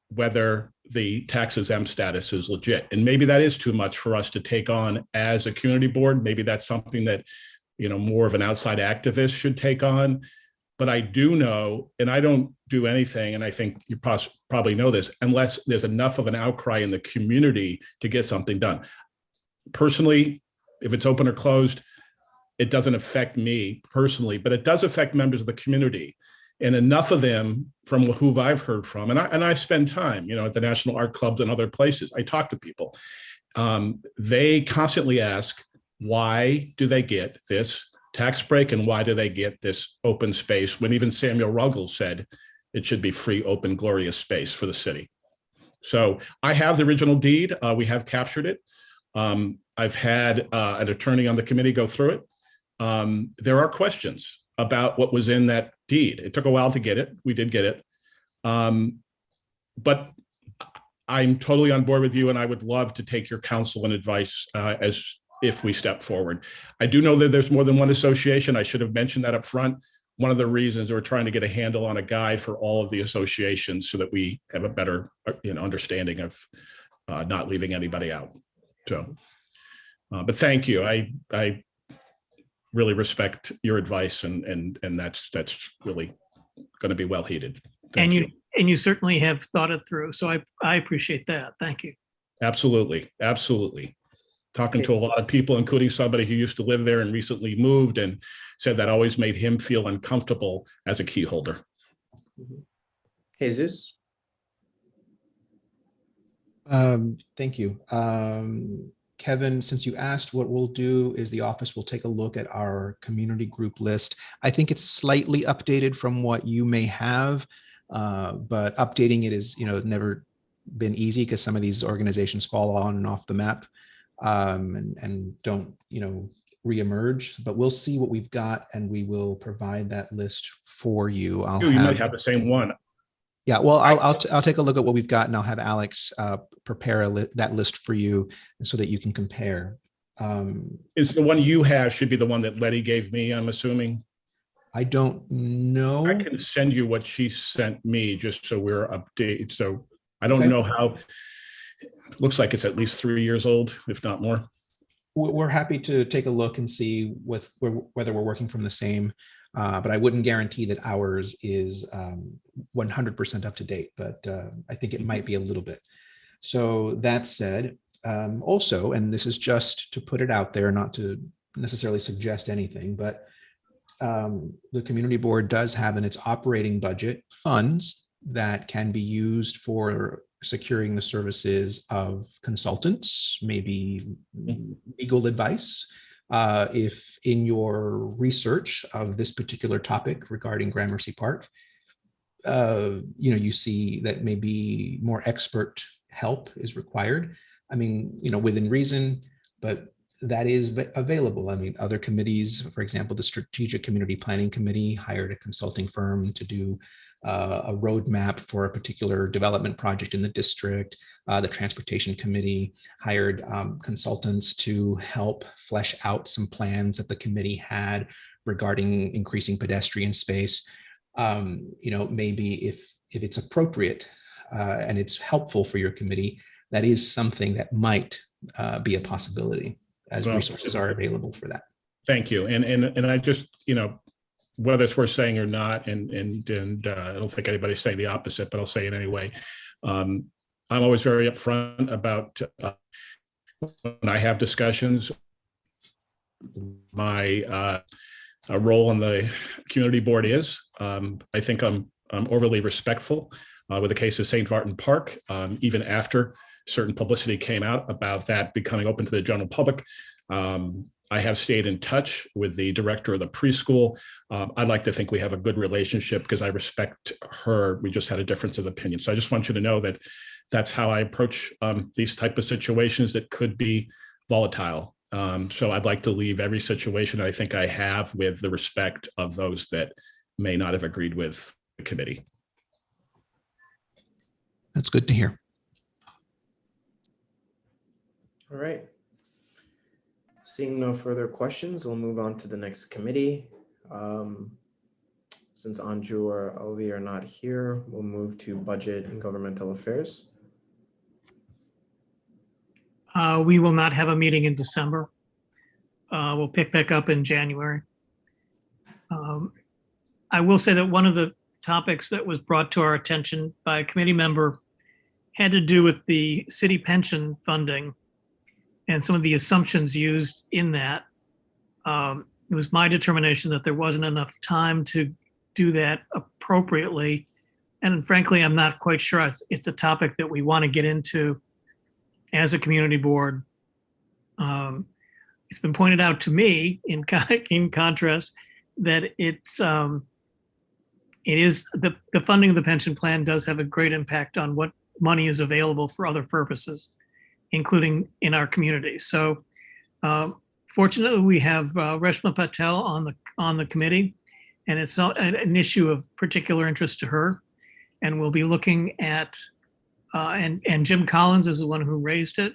whether the tax exempt status is legit. And maybe that is too much for us to take on as a community board. Maybe that's something that, more of an outside activist should take on. But I do know, and I don't do anything, and I think you probably know this, unless there's enough of an outcry in the community to get something done. Personally, if it's open or closed, it doesn't affect me personally, but it does affect members of the community. And enough of them from who I've heard from, and I spend time, at the National Art Clubs and other places. I talk to people. They constantly ask, why do they get this tax break and why do they get this open space, when even Samuel Ruggles said it should be free, open, glorious space for the city. So I have the original deed. We have captured it. I've had an attorney on the committee go through it. There are questions about what was in that deed. It took a while to get it. We did get it. But I'm totally on board with you, and I would love to take your counsel and advice as if we step forward. I do know that there's more than one association. I should have mentioned that up front. One of the reasons we're trying to get a handle on a guide for all of the associations so that we have a better understanding of not leaving anybody out. So, but thank you. I really respect your advice, and that's really going to be well heeded. Thank you. And you certainly have thought it through. So I appreciate that. Thank you. Absolutely. Absolutely. Talking to a lot of people, including somebody who used to live there and recently moved, and said that always made him feel uncomfortable as a key holder. Jesus. Thank you. Kevin, since you asked, what we'll do is the office will take a look at our community group list. I think it's slightly updated from what you may have, but updating it is, never been easy because some of these organizations fall on and off the map and don't, reemerge. But we'll see what we've got, and we will provide that list for you. You might have the same one. Yeah, well, I'll take a look at what we've got, and I'll have Alex prepare that list for you so that you can compare. Is the one you have should be the one that Letty gave me, I'm assuming? I don't know. I can send you what she sent me just so we're updated. So I don't know how, it looks like it's at least 3 years old, if not more. We're happy to take a look and see whether we're working from the same, but I wouldn't guarantee that ours is 100% up to date, but I think it might be a little bit. So that said, also, and this is just to put it out there, not to necessarily suggest anything, but the community board does have in its operating budget funds that can be used for securing the services of consultants, maybe legal advice. If in your research of this particular topic regarding Gramercy Park, you see that maybe more expert help is required. I mean, within reason, but that is available. I mean, other committees, for example, the Strategic Community Planning Committee hired a consulting firm to do a roadmap for a particular development project in the district. The Transportation Committee hired consultants to help flesh out some plans that the committee had regarding increasing pedestrian space. Maybe if it's appropriate and it's helpful for your committee, that is something that might be a possibility as resources are available for that. Thank you. And I just, whether it's worth saying or not, and I don't think anybody's saying the opposite, but I'll say it anyway. I'm always very upfront about when I have discussions, my role on the community board is. I think I'm overly respectful with the case of St. Martin Park, even after certain publicity came out about that becoming open to the general public. I have stayed in touch with the director of the preschool. I'd like to think we have a good relationship because I respect her. We just had a difference of opinion. So I just want you to know that that's how I approach these type of situations that could be volatile. So I'd like to leave every situation I think I have with the respect of those that may not have agreed with the committee. That's good to hear. All right. Seeing no further questions, we'll move on to the next committee. Since Anju or Elvi are not here, we'll move to Budget and Governmental Affairs. We will not have a meeting in December. We'll pick back up in January. I will say that one of the topics that was brought to our attention by a committee member had to do with the city pension funding and some of the assumptions used in that. It was my determination that there wasn't enough time to do that appropriately. And frankly, I'm not quite sure it's a topic that we want to get into as a community board. It's been pointed out to me in contrast that it is the funding of the pension plan does have a great impact on what money is available for other purposes, including in our community. So fortunately, we have Reshma Patel on the committee, and it's an issue of particular interest to her. And we'll be looking at, and Jim Collins is the one who raised it.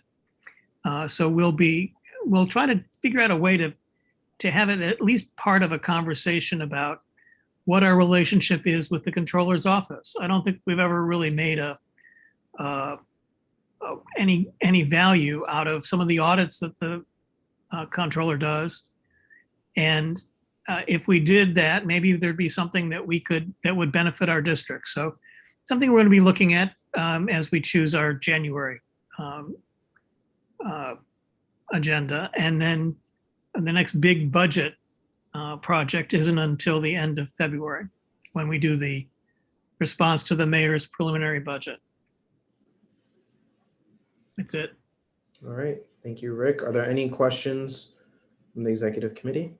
So we'll try to figure out a way to have it at least part of a conversation about what our relationship is with the controller's office. I don't think we've ever really made any value out of some of the audits that the controller does. And if we did that, maybe there'd be something that would benefit our district. So something we're going to be looking at as we choose our January agenda. And then the next big budget project isn't until the end of February, when we do the response to the mayor's preliminary budget. That's it. All right. Thank you, Rick. Are there any questions from the executive committee?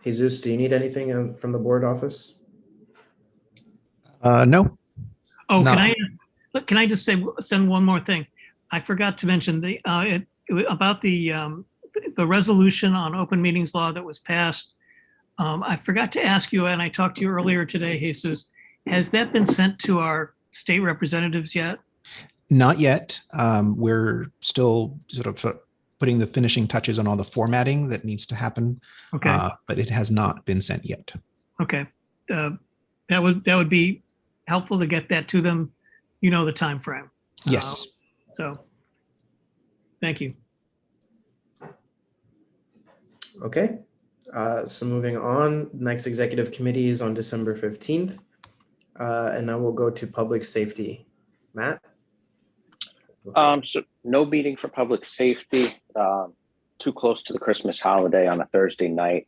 Jesus, do you need anything from the board office? No. Oh, No. can I just send one more thing? I forgot to mention about the resolution on open meetings law that was passed. I forgot to ask you, and I talked to you earlier today, Jesus, has that been sent to our state representatives yet? Not yet. We're still sort of putting the finishing touches on all the formatting that needs to happen. Okay. But it has not been sent yet. Okay. That would be helpful to get that to them. You know the time frame. Yes. So thank you. Okay. So moving on, next executive committee is on December 15th. And now we'll go to public safety. Matt? So no meeting for public safety, too close to the Christmas holiday on a Thursday night.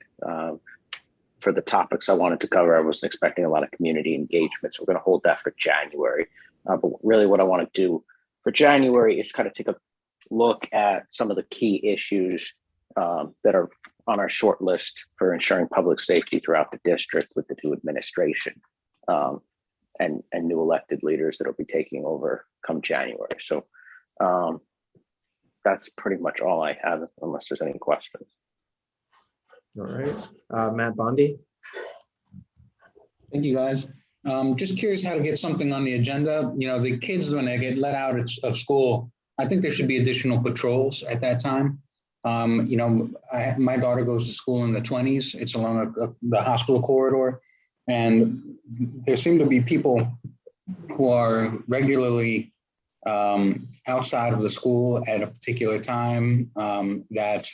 For the topics I wanted to cover, I wasn't expecting a lot of community engagement, so we're going to hold that for January. But really what I want to do for January is kind of take a look at some of the key issues that are on our short list for ensuring public safety throughout the district with the new administration and new elected leaders that will be taking over come January. So that's pretty much all I have, unless there's any questions. All right. Matt Bondi? Thank you, guys. Just curious how to get something on the agenda. You know, the kids, when they get let out of school, I think there should be additional patrols at that time. You know, my daughter goes to school in the 20s. It's along the hospital corridor. And there seem to be people who are regularly outside of the school at a particular time that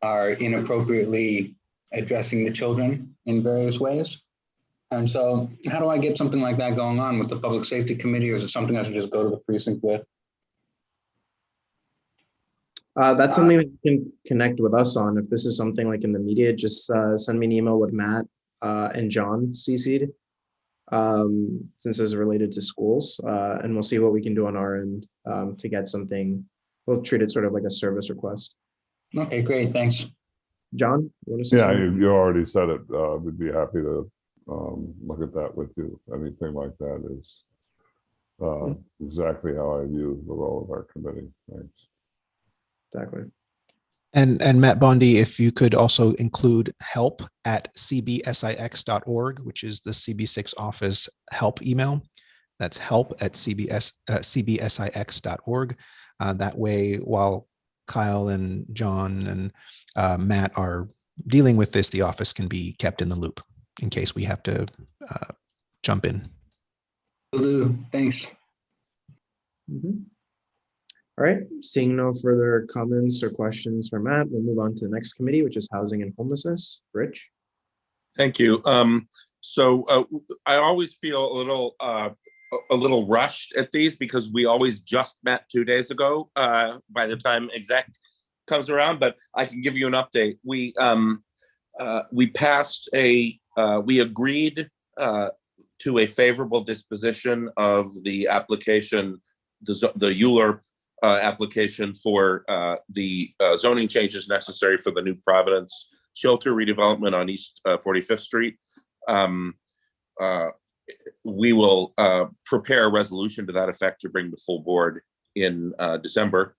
are inappropriately addressing the children in various ways. And so how do I get something like that going on with the public safety committee, or is it something I should just go to the precinct with? That's something that you can connect with us on. If this is something like in the media, just send me an email with Matt and John CC'd, since it's related to schools, and we'll see what we can do on our end to get something. We'll treat it sort of like a service request. Okay, great, thanks. John, you want to say Yeah, something? you already said it. We'd be happy to look at that with you. Anything like that is exactly how I view the role of our committee. Thanks. Exactly. And Matt Bondi, if you could also include help@cbsix.org, which is the CB6 office help email. That's help@cbsix.org. That way, while Kyle and John and Matt are dealing with this, the office can be kept in the loop in case we have to jump in. Will do, thanks. Mm-hmm. All right, seeing no further comments or questions from Matt, we'll move on to the next committee, which is housing and homelessness. Rich? Thank you. So I always feel a little rushed at these because we always just met 2 days ago by the time exec comes around, but I can give you an update. We we agreed to a favorable disposition of the application, the ULURP application for the zoning changes necessary for the new Providence shelter redevelopment on East 45th Street. We will prepare a resolution to that effect to bring the full board in December.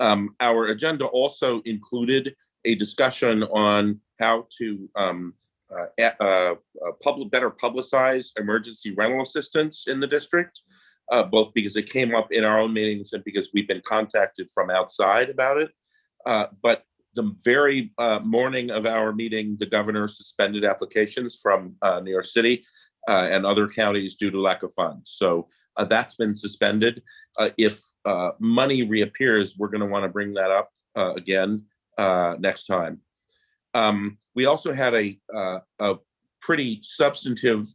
Our agenda also included a discussion on how to better publicize emergency rental assistance in the district, both because it came up in our own meetings and because we've been contacted from outside about it. But the very morning of our meeting, the governor suspended applications from New York City and other counties due to lack of funds. So that's been suspended. If money reappears, we're going to want to bring that up again next time. We also had a pretty substantive,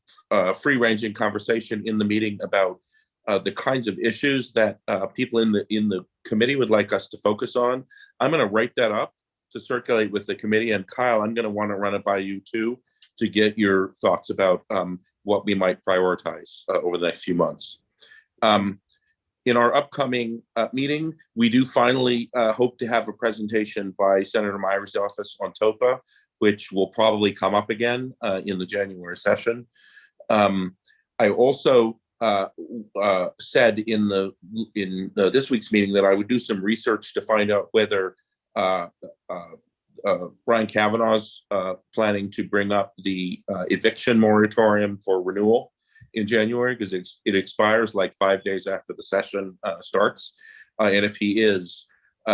free-ranging conversation in the meeting about the kinds of issues that people in the committee would like us to focus on. I'm going to write that up to circulate with the committee, and Kyle, I'm going to want to run it by you too to get your thoughts about what we might prioritize over the next few months. In our upcoming meeting, we do finally hope to have a presentation by Senator Meyer's office on TOPA, which will probably come up again in the January session. I also said in this week's meeting that I would do some research to find out whether Brian Kavanaugh's planning to bring up the eviction moratorium for renewal in January, because it expires like 5 days after the session starts. And if he is,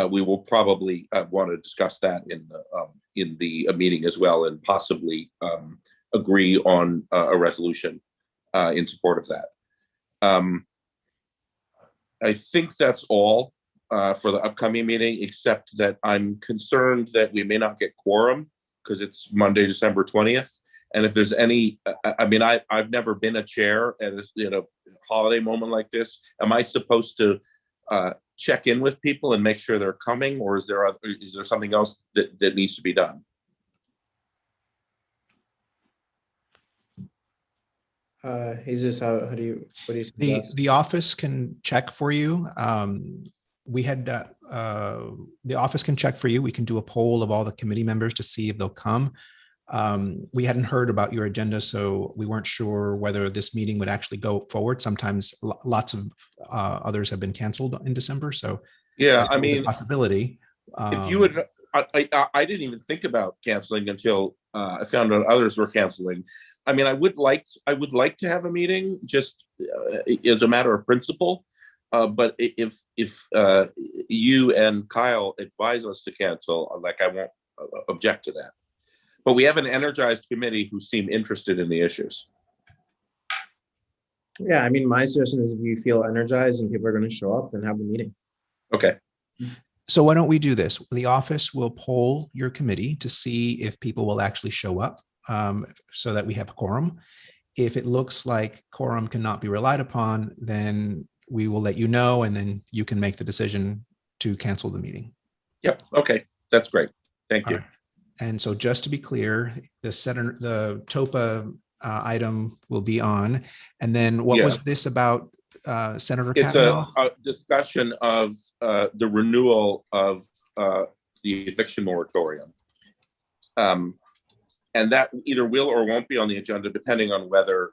we will probably want to discuss that in the meeting as well, and possibly agree on a resolution in support of that. I think that's all for the upcoming meeting, except that I'm concerned that we may not get quorum because it's Monday, December 20th. And if there's any, I mean, I've never been a chair at a holiday moment like this. Am I supposed to check in with people and make sure they're coming, or is there something else that needs to be done? Jesus, what do you suggest? The office can check for you. The office can check for you. We can do a poll of all the committee members to see if they'll come. We hadn't heard about your agenda, so we weren't sure whether this meeting would actually go forward. Sometimes lots of others have been canceled in December, so yeah, I it's mean, a possibility. If you would, I didn't even think about canceling until I found out others were canceling. I mean, I would like to have a meeting just as a matter of principle. But if you and Kyle advise us to cancel, like, I won't object to that. But we have an energized committee who seem interested in the issues. Yeah, I mean, my suggestion is if you feel energized and people are going to show up, then have the meeting. Okay. So why don't we do this? The office will poll your committee to see if people will actually show up, so that we have a quorum. If it looks like quorum cannot be relied upon, then we will let you know, and then you can make the decision to cancel the meeting. Yep. Okay. That's great. Thank you. Right. And so just to be clear, the TOPA item will be on. And then what was this about, Senator Kavanaugh? It's a discussion of the renewal of the eviction moratorium. And that either will or won't be on the agenda, depending on whether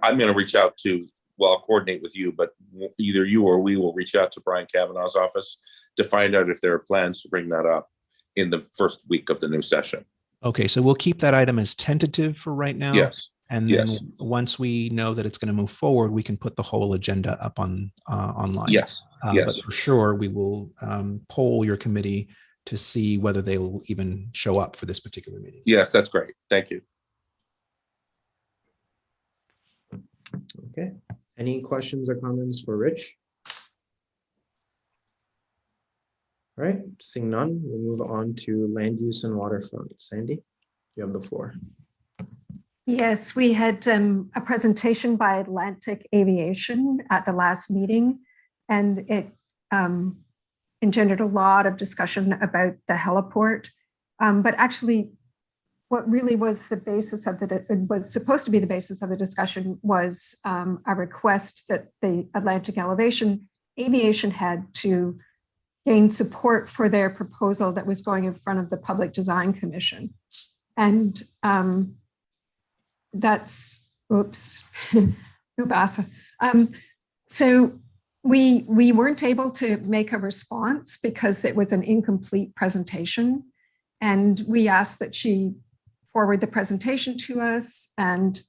I'm going to reach out to, well, I'll coordinate with you, but either you or we will reach out to Brian Kavanaugh's office to find out if there are plans to bring that up in the first week of the new session. Okay, so we'll keep that item as tentative for right now. Yes. And then once we know that it's going to move forward, we can put the whole agenda up online. Yes. Yes. But for sure, we will poll your committee to see whether they will even show up for this particular meeting. Yes, that's great. Thank you. Okay. Any questions or comments for Rich? All right, seeing none, we'll move on to land use and waterfront. Sandy, you have the floor. Yes, we had a presentation by Atlantic Aviation at the last meeting, and it engendered a lot of discussion about the heliport. But actually, what really was the basis of was supposed to be the basis of the discussion was a request that the Atlantic Aviation had to gain support for their proposal that was going in front of the Public Design Commission. And that's, oops, Nubasa. So we weren't able to make a response because it was an incomplete presentation. And we asked that she forward the presentation to us. And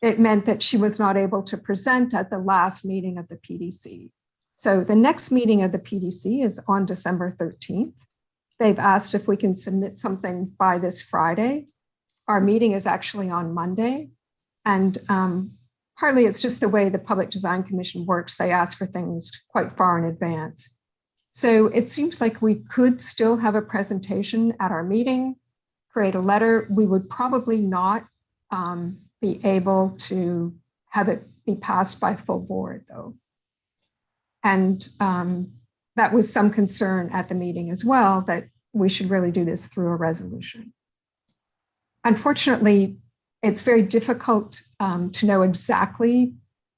it meant that she was not able to present at the last meeting of the PDC. So the next meeting of the PDC is on December 13th. They've asked if we can submit something by this Friday. Our meeting is actually on Monday. And partly it's just the way the Public Design Commission works. They ask for things quite far in advance. So it seems like we could still have a presentation at our meeting, create a letter. We would probably not be able to have it be passed by full board though. And that was some concern at the meeting as well, that we should really do this through a resolution. Unfortunately, it's very difficult to know exactly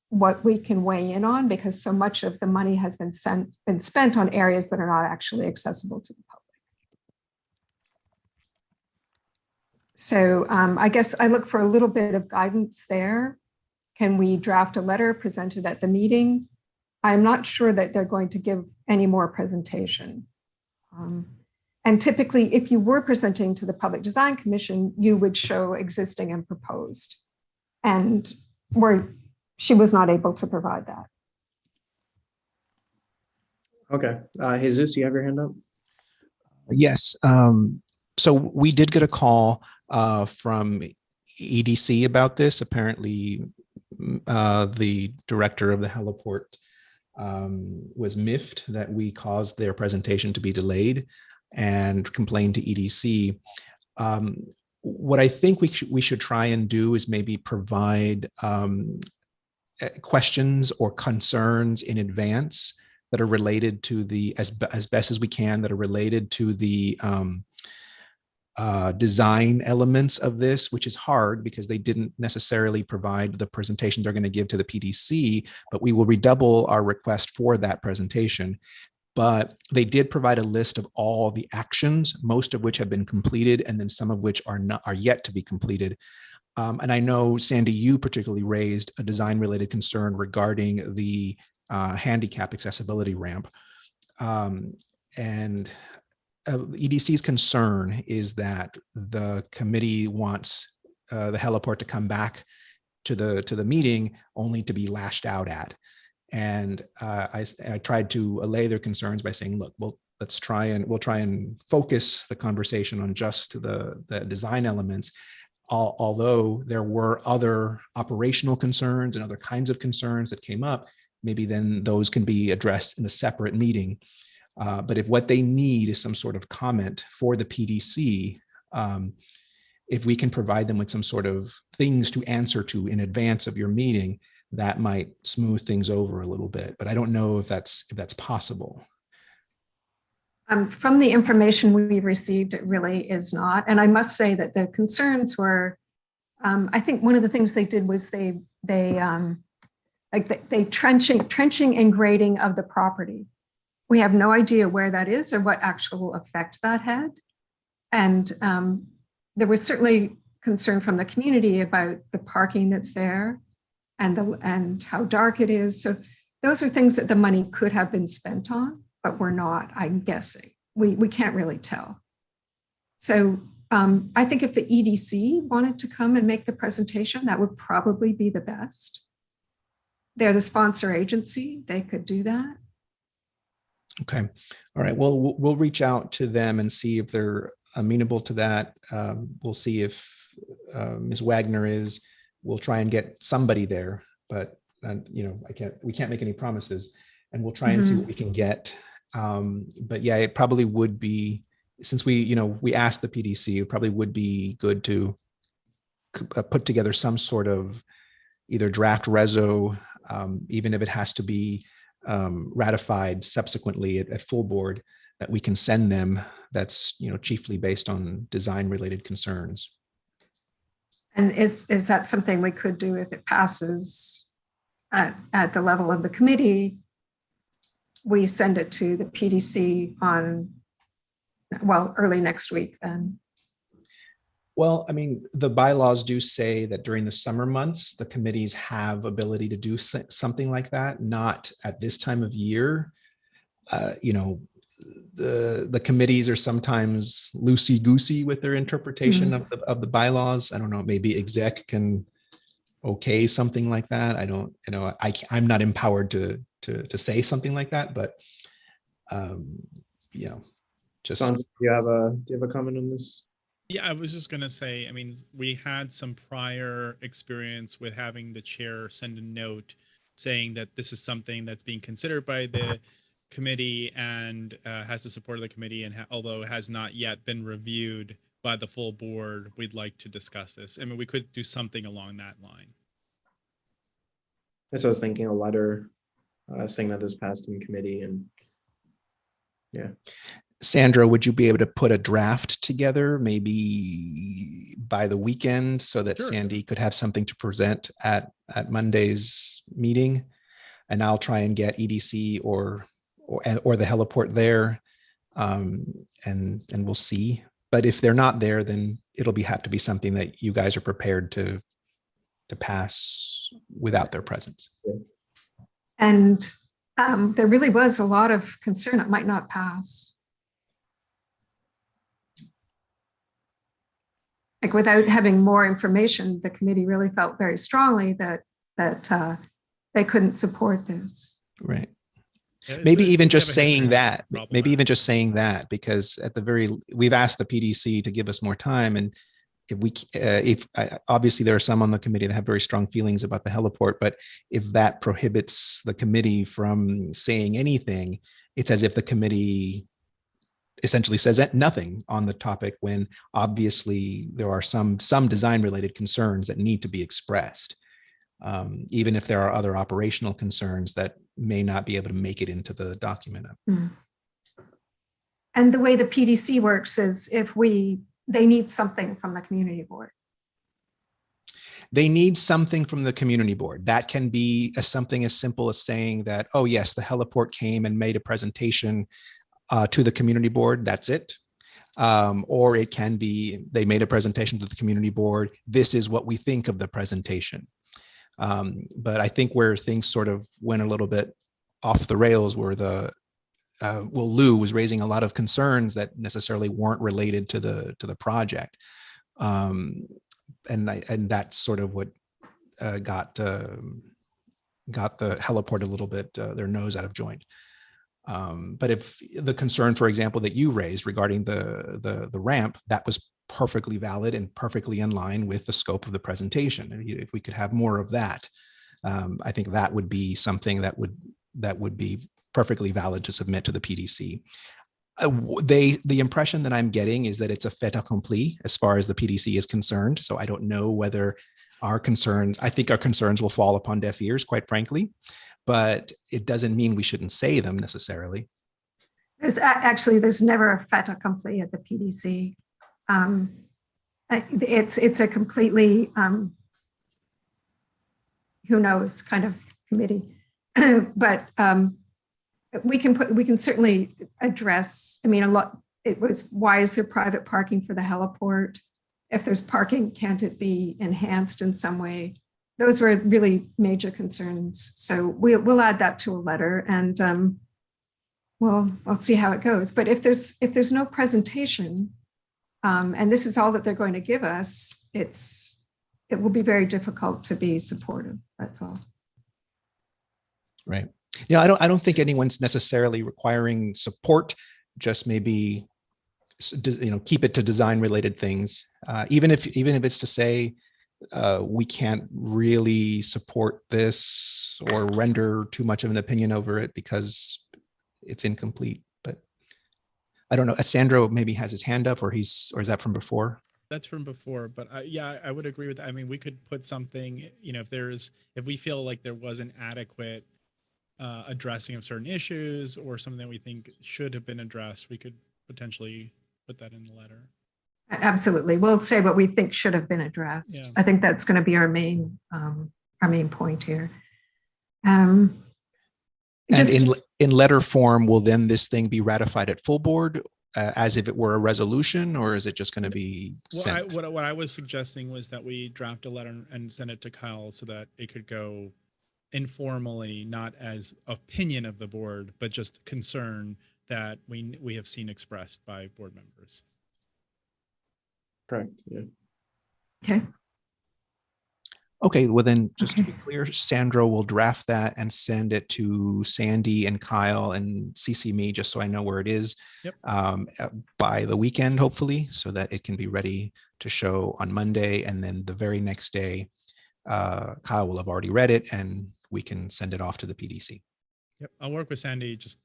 what we can weigh in on because so much of the money has been spent on areas that are not actually accessible to the public. So I guess I look for a little bit of guidance there. Can we draft a letter presented at the meeting? I'm not sure that they're going to give any more presentation. And typically, if you were presenting to the Public Design Commission, you would show existing and proposed. And she was not able to provide that. Okay. Jesus, you have your hand up? Yes. So we did get a call from EDC about this. Apparently, the director of the heliport was miffed that we caused their presentation to be delayed and complained to EDC. What I think we should try and do is maybe provide questions or concerns in advance that are related to the, as best as we can, that are related to the design elements of this, which is hard because they didn't necessarily provide the presentation they're going to give to the PDC, but we will redouble our request for that presentation. But they did provide a list of all the actions, most of which have been completed, and then some of which are yet to be completed. And I know, Sandy, you particularly raised a design-related concern regarding the handicap accessibility ramp. And EDC's concern is that the committee wants the heliport to come back to the meeting only to be lashed out at. And I tried to allay their concerns by saying, look, we'll try and focus the conversation on just the design elements. Although there were other operational concerns and other kinds of concerns that came up, maybe then those can be addressed in a separate meeting. But if what they need is some sort of comment for the PDC, if we can provide them with some sort of things to answer to in advance of your meeting, that might smooth things over a little bit. But I don't know if that's possible. From the information we received, it really is not. And I must say that the concerns were, I think one of the things they did was they trenching and grading of the property. We have no idea where that is or what actual effect that had. And there was certainly concern from the community about the parking that's there and how dark it is. So those are things that the money could have been spent on, but we're not, I'm guessing. We can't really tell. So I think if the EDC wanted to come and make the presentation, that would probably be the best. They're the sponsor agency, they could do that. Okay, all right, well, we'll reach out to them and see if they're amenable to that. We'll see if Ms. Wagner is. We'll try and get somebody there, but we can't make any promises, and we'll try and see what we can get. But yeah, it probably would be, since we asked the PDC, it probably would be good to put together some sort of either draft reso, even if it has to be ratified subsequently at full board, that we can send them that's, chiefly based on design related concerns. And is that something we could do if it passes at the level of the committee? We send it to the PDC early next week then. Well, I mean, the bylaws do say that during the summer months, the committees have ability to do something like that, not at this time of year. The committees are sometimes loosey-goosey with their interpretation of the bylaws. I don't know, maybe exec can okay something like that. I don't, I'm not empowered to say something like that, but just. Sanjay, do you have a comment on this? Yeah, I was just going to say, I mean, we had some prior experience with having the chair send a note saying that this is something that's being considered by the committee and has the support of the committee. And although it has not yet been reviewed by the full board, we'd like to discuss this. I mean, we could do something along that line. That's what I was thinking, a letter saying that this passed in committee, and yeah. Sandra, would you be able to put a draft together maybe by the weekend so that Sure. Sandy could have something to present at Monday's meeting? And I'll try and get EDC or the heliport there, and we'll see. But if they're not there, then it'll have to be something that you guys are prepared to pass without their presence. And there really was a lot of concern it might not pass. Like without having more information, the committee really felt very strongly that they couldn't support this. Right. Yeah, Maybe it's even we just have a history saying of that, maybe problematic. even just saying that, because we've asked the PDC to give us more time. And obviously there are some on the committee that have very strong feelings about the heliport, but if that prohibits the committee from saying anything, it's as if the committee essentially says nothing on the topic, when obviously there are some design related concerns that need to be expressed. Even if there are other operational concerns that may not be able to make it into the document. And the way the PDC works is they need something from the community board. They need something from the community board. That can be something as simple as saying that, oh yes, the heliport came and made a presentation to the community board. That's it. Or it can be, they made a presentation to the community board. This is what we think of the presentation. But I think where things sort of went a little bit off the rails were Lou was raising a lot of concerns that necessarily weren't related to the project. And that's sort of what got the heliport a little bit their nose out of joint. But if the concern, for example, that you raised regarding the ramp, that was perfectly valid and perfectly in line with the scope of the presentation. And if we could have more of that, I think that would be something that would be perfectly valid to submit to the PDC. The impression that I'm getting is that it's a fait accompli as far as the PDC is concerned. So I don't know whether I think our concerns will fall upon deaf ears, quite frankly, but it doesn't mean we shouldn't say them necessarily. There's never a fait accompli at the PDC. It's a completely who knows kind of committee, but we can certainly address. I mean, it was, why is there private parking for the heliport? If there's parking, can't it be enhanced in some way? Those were really major concerns. So we'll add that to a letter, and we'll see how it goes. But if there's no presentation, and this is all that they're going to give us, it will be very difficult to be supportive. That's all. Right. Yeah, I don't think anyone's necessarily requiring support. Just maybe, keep it to design related things. Even if it's to say we can't really support this or render too much of an opinion over it because it's incomplete. But I don't know. Sandro maybe has his hand up, or is that from before? That's from before, but I would agree with that. I mean, we could put something, if we feel like there was an adequate addressing of certain issues or something that we think should have been addressed, we could potentially put that in the letter. Absolutely. We'll say what we think should have been addressed. Yeah. I think that's going to be our main point here. And Just- in letter form, will then this thing be ratified at full board as if it were a resolution, or is it just going to be sent? What I was suggesting was that we draft a letter and send it to Kyle so that it could go informally, not as opinion of the board, but just concern that we have seen expressed by board members. Correct. Yeah. Okay. Okay, well then, just to Okay. be clear, Sandra will draft that and send it to Sandy and Kyle and CC me, just so I know where it is. Yep. By the weekend, hopefully, so that it can be ready to show on Monday. And then the very next day, Kyle will have already read it and we can send it off to the PDC. Yep, I'll work with Sandy. Just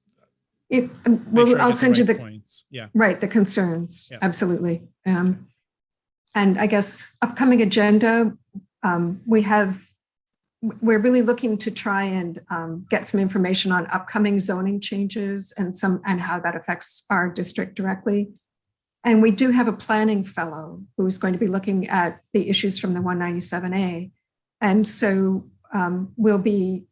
If, make well, sure I I'll get send you right the points. Yeah. right, the concerns. Yeah. Absolutely. And I guess upcoming agenda, we're really looking to try and get some information on upcoming zoning changes and how that affects our district directly. And we do have a planning fellow who's going to be looking at the issues from the 197A. And so he'll be,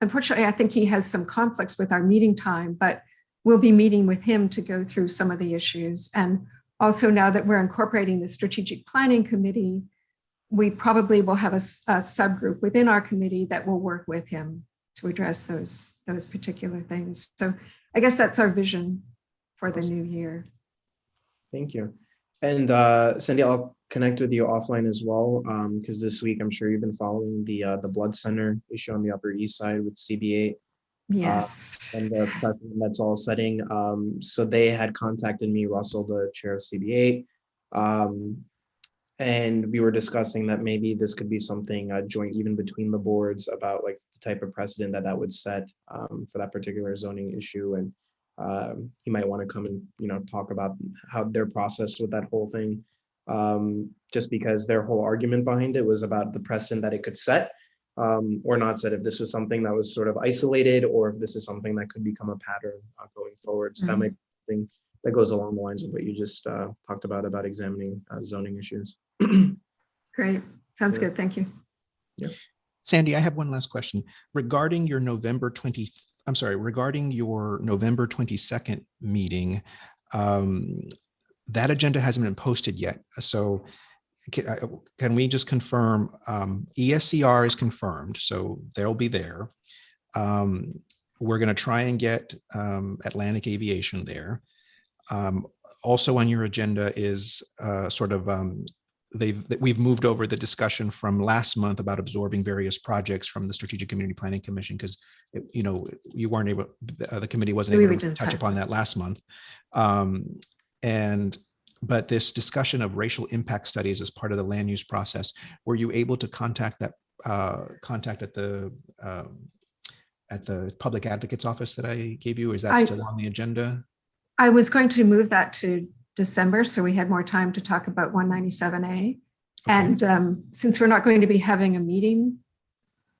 unfortunately, I think he has some conflicts with our meeting time, but we'll be meeting with him to go through some of the issues. And also, now that we're incorporating the strategic planning committee, we probably will have a subgroup within our committee that will work with him to address those particular things. So I guess that's our vision for the new year. Thank you. And Sandy, I'll connect with you offline as well, because this week I'm sure you've been following the blood center issue on the Upper East Side with CB8. Yes. And the precedent that's all setting. So they had contacted me, Russell, the chair of CB8, and we were discussing that maybe this could be something joint even between the boards about like the type of precedent that would set for that particular zoning issue. And he might want to come and talk about how their process with that whole thing, just because their whole argument behind it was about the precedent that it could set. Or not said, if this was something that was sort of isolated, or if this is something that could become a pattern going forward. So that might be something that goes along the lines of what you just talked about examining zoning issues. Great. Sounds Yeah. good. Thank you. Yeah. Sandy, I have one last question regarding your November 22nd meeting. That agenda hasn't been posted yet. So can we just confirm ESCR is confirmed, so they'll be there. We're going to try and get Atlantic Aviation there. Also on your agenda is we've moved over the discussion from last month about absorbing various projects from the Strategic Community Planning Commission, because you weren't able, the committee wasn't able to touch upon that last month. But this discussion of racial impact studies as part of the land use process, were you able to contact at the public advocate's office that I gave you? Is that still on the agenda? I was going to move that to December, so we had more time to talk about 197A. Okay. And since we're not going to be having a meeting,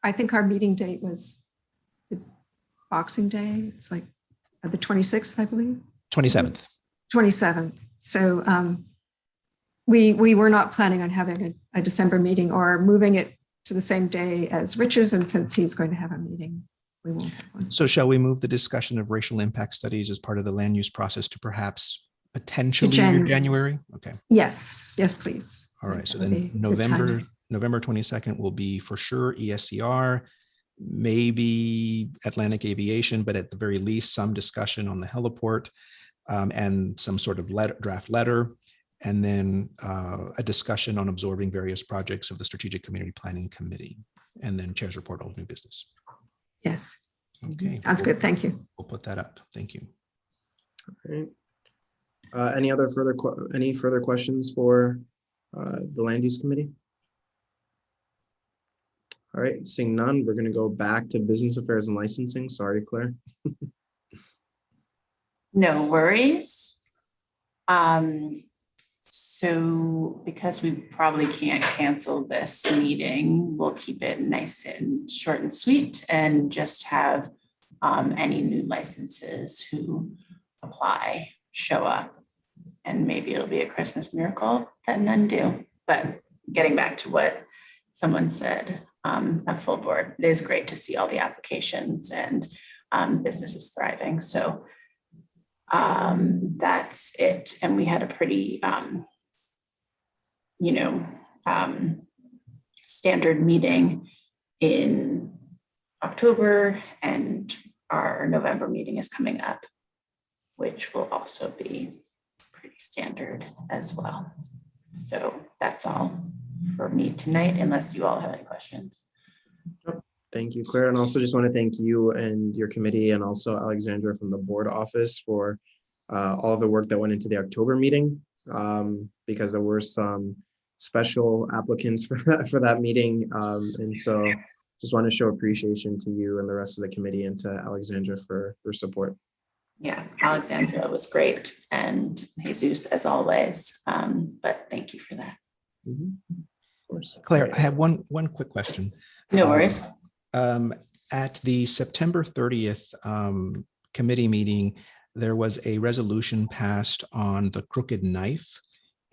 I think our meeting date was the Boxing Day. It's like the 26th, I believe. 27th. 27th. So we were not planning on having a December meeting or moving it to the same day as Rich's, and since he's going to have a meeting, we won't have one. So shall we move the discussion of racial impact studies as part of the land use process to perhaps potentially January? Okay. Yes, please. All right. So then November 22nd will be for sure ESCR, maybe Atlantic Aviation, but at the very least some discussion on the heliport. And some sort of draft letter, and then a discussion on absorbing various projects of the Strategic Community Planning Committee, and then chair's report on new business. Yes. Okay. Sounds good. Thank you. We'll put that up. Thank you. Okay. Any further questions for the Land Use Committee? All right, seeing none, we're going to go back to Business Affairs and Licensing. Sorry, Claire. No worries. So because we probably can't cancel this meeting, we'll keep it nice and short and sweet and just have any new licenses who apply show up. And maybe it'll be a Christmas miracle that none do. But getting back to what someone said at full board, it is great to see all the applications and businesses thriving. So that's it. And we had a pretty, standard meeting in October, and our November meeting is coming up, which will also be pretty standard as well. So that's all for me tonight, unless you all have any questions. Thank you, Claire. And also just want to thank you and your committee, and also Alexandra from the board office for all of the work that went into the October meeting, because there were some special applicants for that meeting. And so just want to show appreciation to you and the rest of the committee, and to Alexandra for support. Yeah, Alexandra was great, and Jesus as always. But thank you for that. Of course. Claire, I have one quick question. No worries. At the September 30th committee meeting, there was a resolution passed on the crooked knife.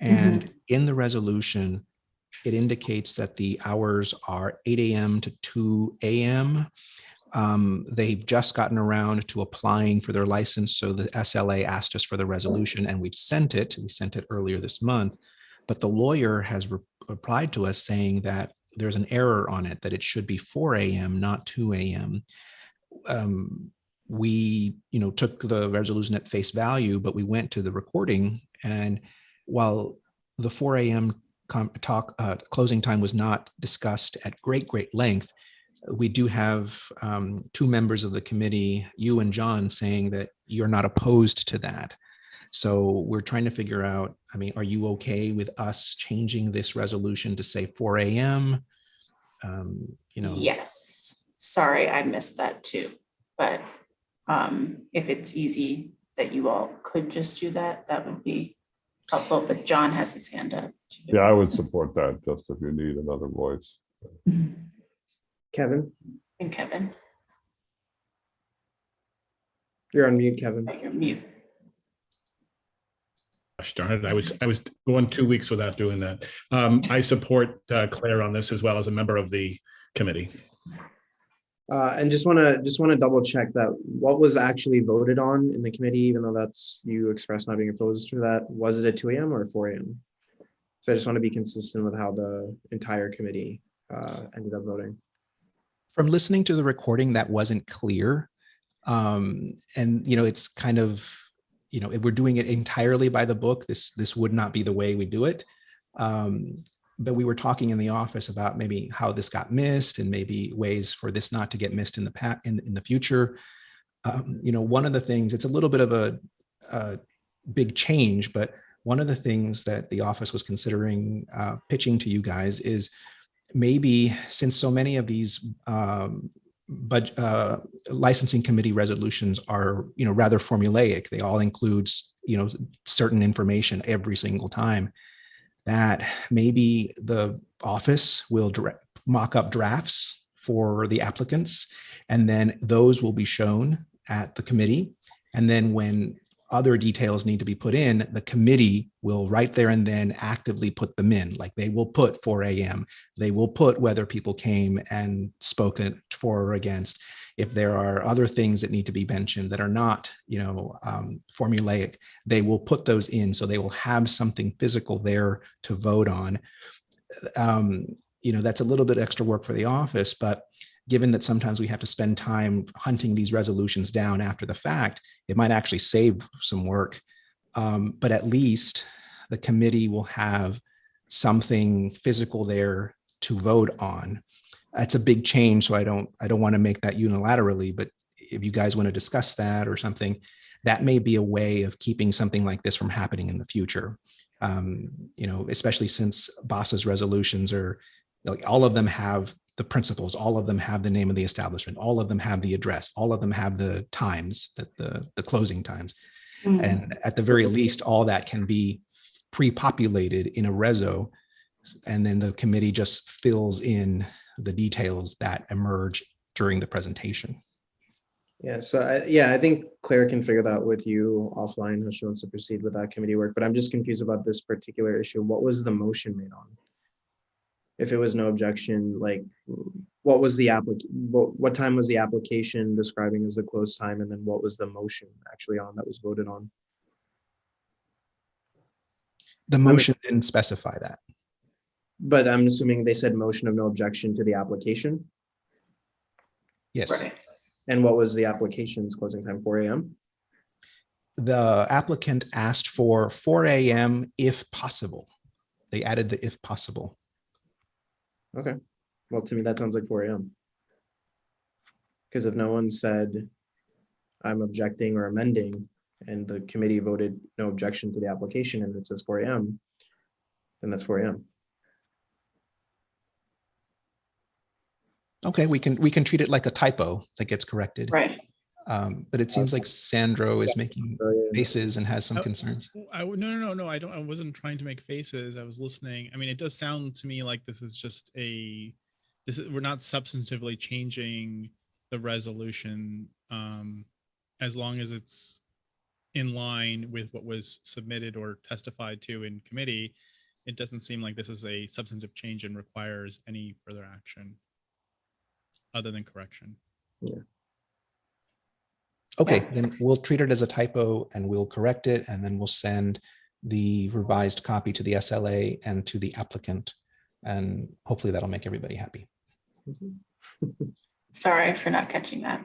And in the resolution, it indicates that the hours are 8 a.m. to 2 a.m. They've just gotten around to applying for their license. So the SLA asked us for the resolution, and we've sent it. We sent it earlier this month. But the lawyer has replied to us saying that there's an error on it, that it should be 4 a.m., not 2 a.m. We, took the resolution at face value, but we went to the recording, and while the 4 a.m. Closing time was not discussed at great length, we do have two members of the committee, you and John, saying that you're not opposed to that. So we're trying to figure out, are you okay with us changing this resolution to say 4 a.m.? Yes. Sorry, I missed that too. But if it's easy that you all could just do that, that would be helpful. But John has his hand up. Yeah, I would support that, just if you need another voice. Kevin, And Kevin, you're on mute, Kevin. you're mute. Gosh darn it, I was going 2 weeks without doing that. I support Claire on this as well as a member of the committee. And just want to double check that what was actually voted on in the committee, even though that's, you expressed not being opposed to that, was it at 2 a.m. or 4 a.m.? So I just want to be consistent with how the entire committee ended up voting. From listening to the recording, that wasn't clear. And, it's kind of, if we're doing it entirely by the book, this would not be the way we do it. But we were talking in the office about maybe how this got missed, and maybe ways for this not to get missed in the future. One of the things, it's a little bit of a big change, but one of the things that the office was considering pitching to you guys is maybe, since so many of these licensing committee resolutions are, rather formulaic, they all include, certain information every single time, that maybe the office will mock up drafts for the applicants, and then those will be shown at the committee. And then when other details need to be put in, the committee will right there and then actively put them in. Like, they will put 4 a.m. They will put whether people came and spoke for or against. If there are other things that need to be mentioned that are not, formulaic, they will put those in. So they will have something physical there to vote on. That's a little bit extra work for the office, but given that sometimes we have to spend time hunting these resolutions down after the fact, it might actually save some work. But at least the committee will have something physical there to vote on. That's a big change, so I don't want to make that unilaterally, but if you guys want to discuss that or something, that may be a way of keeping something like this from happening in the future. Especially since BASA's resolutions are, like, all of them have the principles, all of them have the name of the establishment, all of them have the address, all of them have the times, the closing times. And at the very least, all that can be pre-populated in a reso, and then the committee just fills in the details that emerge during the presentation. Yeah, so I think Claire can figure that out with you offline, how she wants to proceed with that committee work, but I'm just confused about this particular issue. What was the motion made on? If it was no objection, like what was the what time was the application describing as the close time, and then what was the motion actually on that was voted on? The motion didn't specify that. But I'm assuming they said motion of no objection to the application. Yes. Right. And what was the application's closing time, 4 a.m.? The applicant asked for 4 a.m. if possible. They added the if possible. Okay. Well, to me, that sounds like 4 a.m. Because if no one said, I'm objecting or amending, and the committee voted no objection to the application and it says 4 a.m., then that's 4 a.m. Okay, we can treat it like a typo that gets corrected. Right. But it seems like Sandro is making faces and has some concerns. No. I wasn't trying to make faces. I was listening. I mean, it does sound to me like this is just we're not substantively changing the resolution, as long as it's in line with what was submitted or testified to in committee. It doesn't seem like this is a substantive change and requires any further action other than correction. Yeah. Okay, then we'll treat it as a typo and we'll correct it, and then we'll send the revised copy to the SLA and to the applicant, and hopefully that'll make everybody happy. Sorry for not catching that.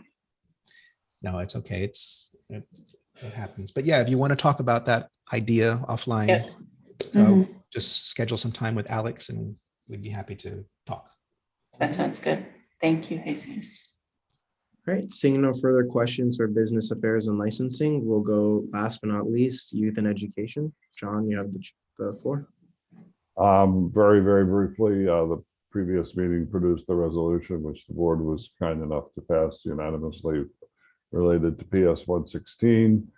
No, it's okay. It happens. But yeah, if you want to talk about that idea offline, Yes. Mhm. Just schedule some time with Alex and we'd be happy to talk. That sounds good. Thank you, Jesus. All right, seeing no further questions for business affairs and licensing, we'll go last but not least, youth and education. John, you have the floor. Very, very briefly, the previous meeting produced a resolution which the board was kind enough to pass unanimously related to PS 116.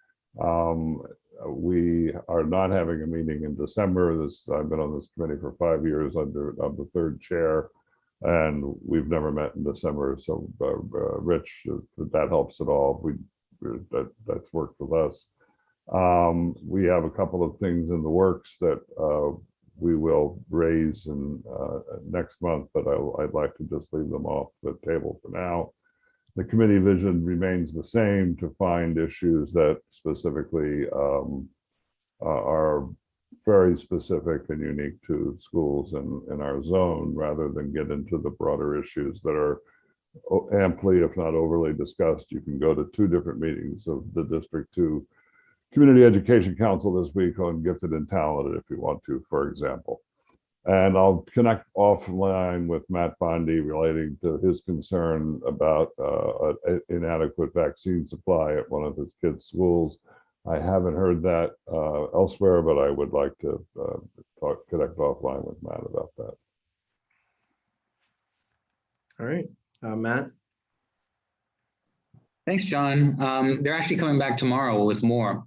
We are not having a meeting in December. I've been on this committee for 5 years I'm the third chair, and we've never met in December. So Rich, if that helps at all, that's worked with us. We have a couple of things in the works that we will raise in next month, but I'd like to just leave them off the table for now. The committee vision remains the same, to find issues that specifically are very specific and unique to schools in our zone, rather than get into the broader issues that are amply, if not overly discussed. You can go to 2 different meetings of the District 2 Community Education Council this week on gifted and talented, if you want to, for example. And I'll connect offline with Matt Bondi relating to his concern about inadequate vaccine supply at one of his kids' schools. I haven't heard that elsewhere, but I would like to connect offline with Matt about that. All right, Matt. Thanks, John. They're actually coming back tomorrow with more.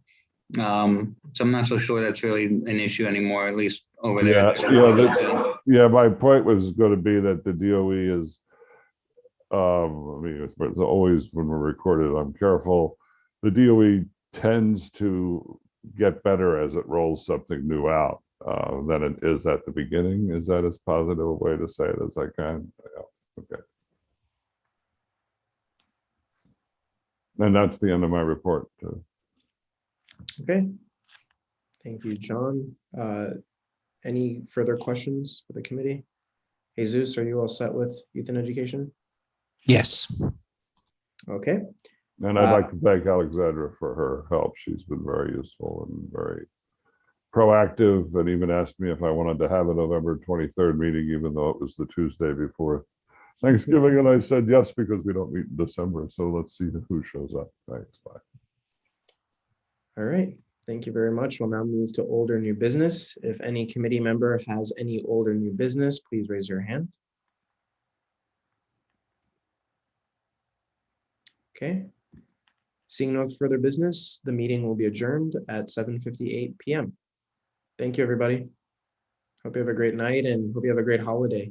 So I'm not so sure that's really an issue anymore, at least over there. Yeah, my point was going to be that the DOE is, I mean, it's always when we're recorded, I'm careful. The DOE tends to get better as it rolls something new out than it is at the beginning. Is that as positive a way to say it as I can? Yeah. Okay. And that's the end of my report. Okay. Thank you, John. Any further questions for the committee? Jesus, are you all set with youth and education? Yes. Okay. And I'd like to thank Alexandra for her help. She's been very useful and very proactive, and even asked me if I wanted to have a November 23rd meeting, even though it was the Tuesday before Thanksgiving. And I said yes, because we don't meet in December. So let's see who shows up. Thanks. Bye. All right. Thank you very much. We'll now move to old or new business. If any committee member has any old or new business, please raise your hand. Okay. Seeing no further business, the meeting will be adjourned at 7:58 p.m. Thank you, everybody. Hope you have a great night and hope you have a great holiday.